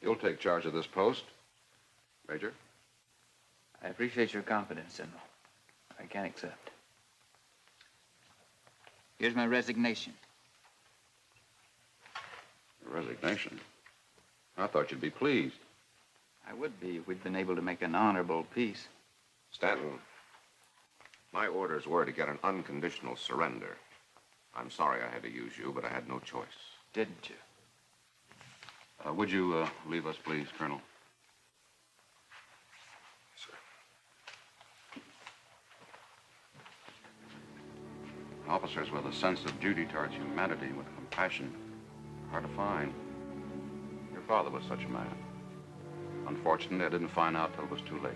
You'll take charge of this post, Major. I appreciate your confidence, General. I can accept. Here's my resignation. Resignation? I thought you'd be pleased. I would be if we'd been able to make an honorable peace. Stanton, my orders were to get an unconditional surrender. I'm sorry I had to use you, but I had no choice. Didn't you? Would you leave us, please, Colonel? Officers with a sense of duty towards humanity, with compassion, are hard to find. Your father was such a man. Unfortunately, I didn't find out till it was too late.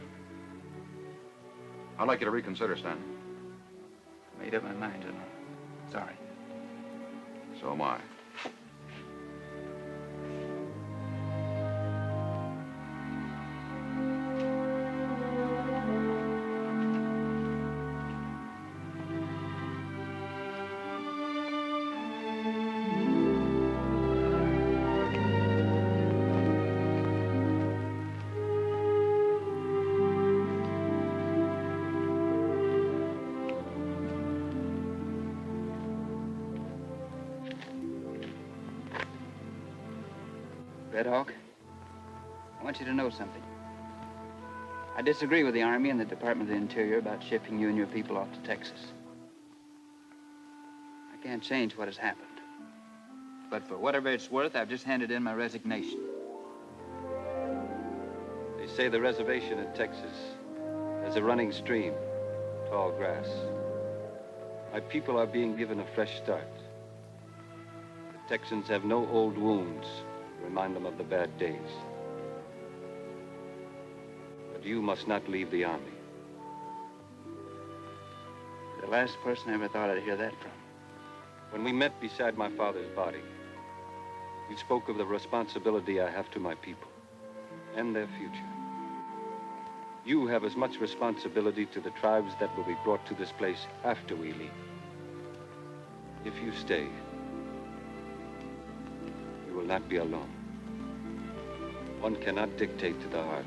I'd like you to reconsider, Stanton. I made up my mind, General. Sorry. So am I. Red Hawk, I want you to know something. I disagree with the Army and the Department of the Interior about shipping you and your people off to Texas. I can't change what has happened. But for whatever it's worth, I've just handed in my resignation. They say the reservation in Texas has a running stream, tall grass. My people are being given a fresh start. The Texans have no old wounds to remind them of the bad days. But you must not leave the Army. You're the last person I ever thought I'd hear that from. When we met beside my father's body, you spoke of the responsibility I have to my people and their future. You have as much responsibility to the tribes that will be brought to this place after we leave. If you stay, you will not be alone. One cannot dictate to the heart.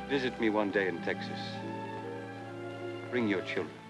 Visit me one day in Texas. Bring your children.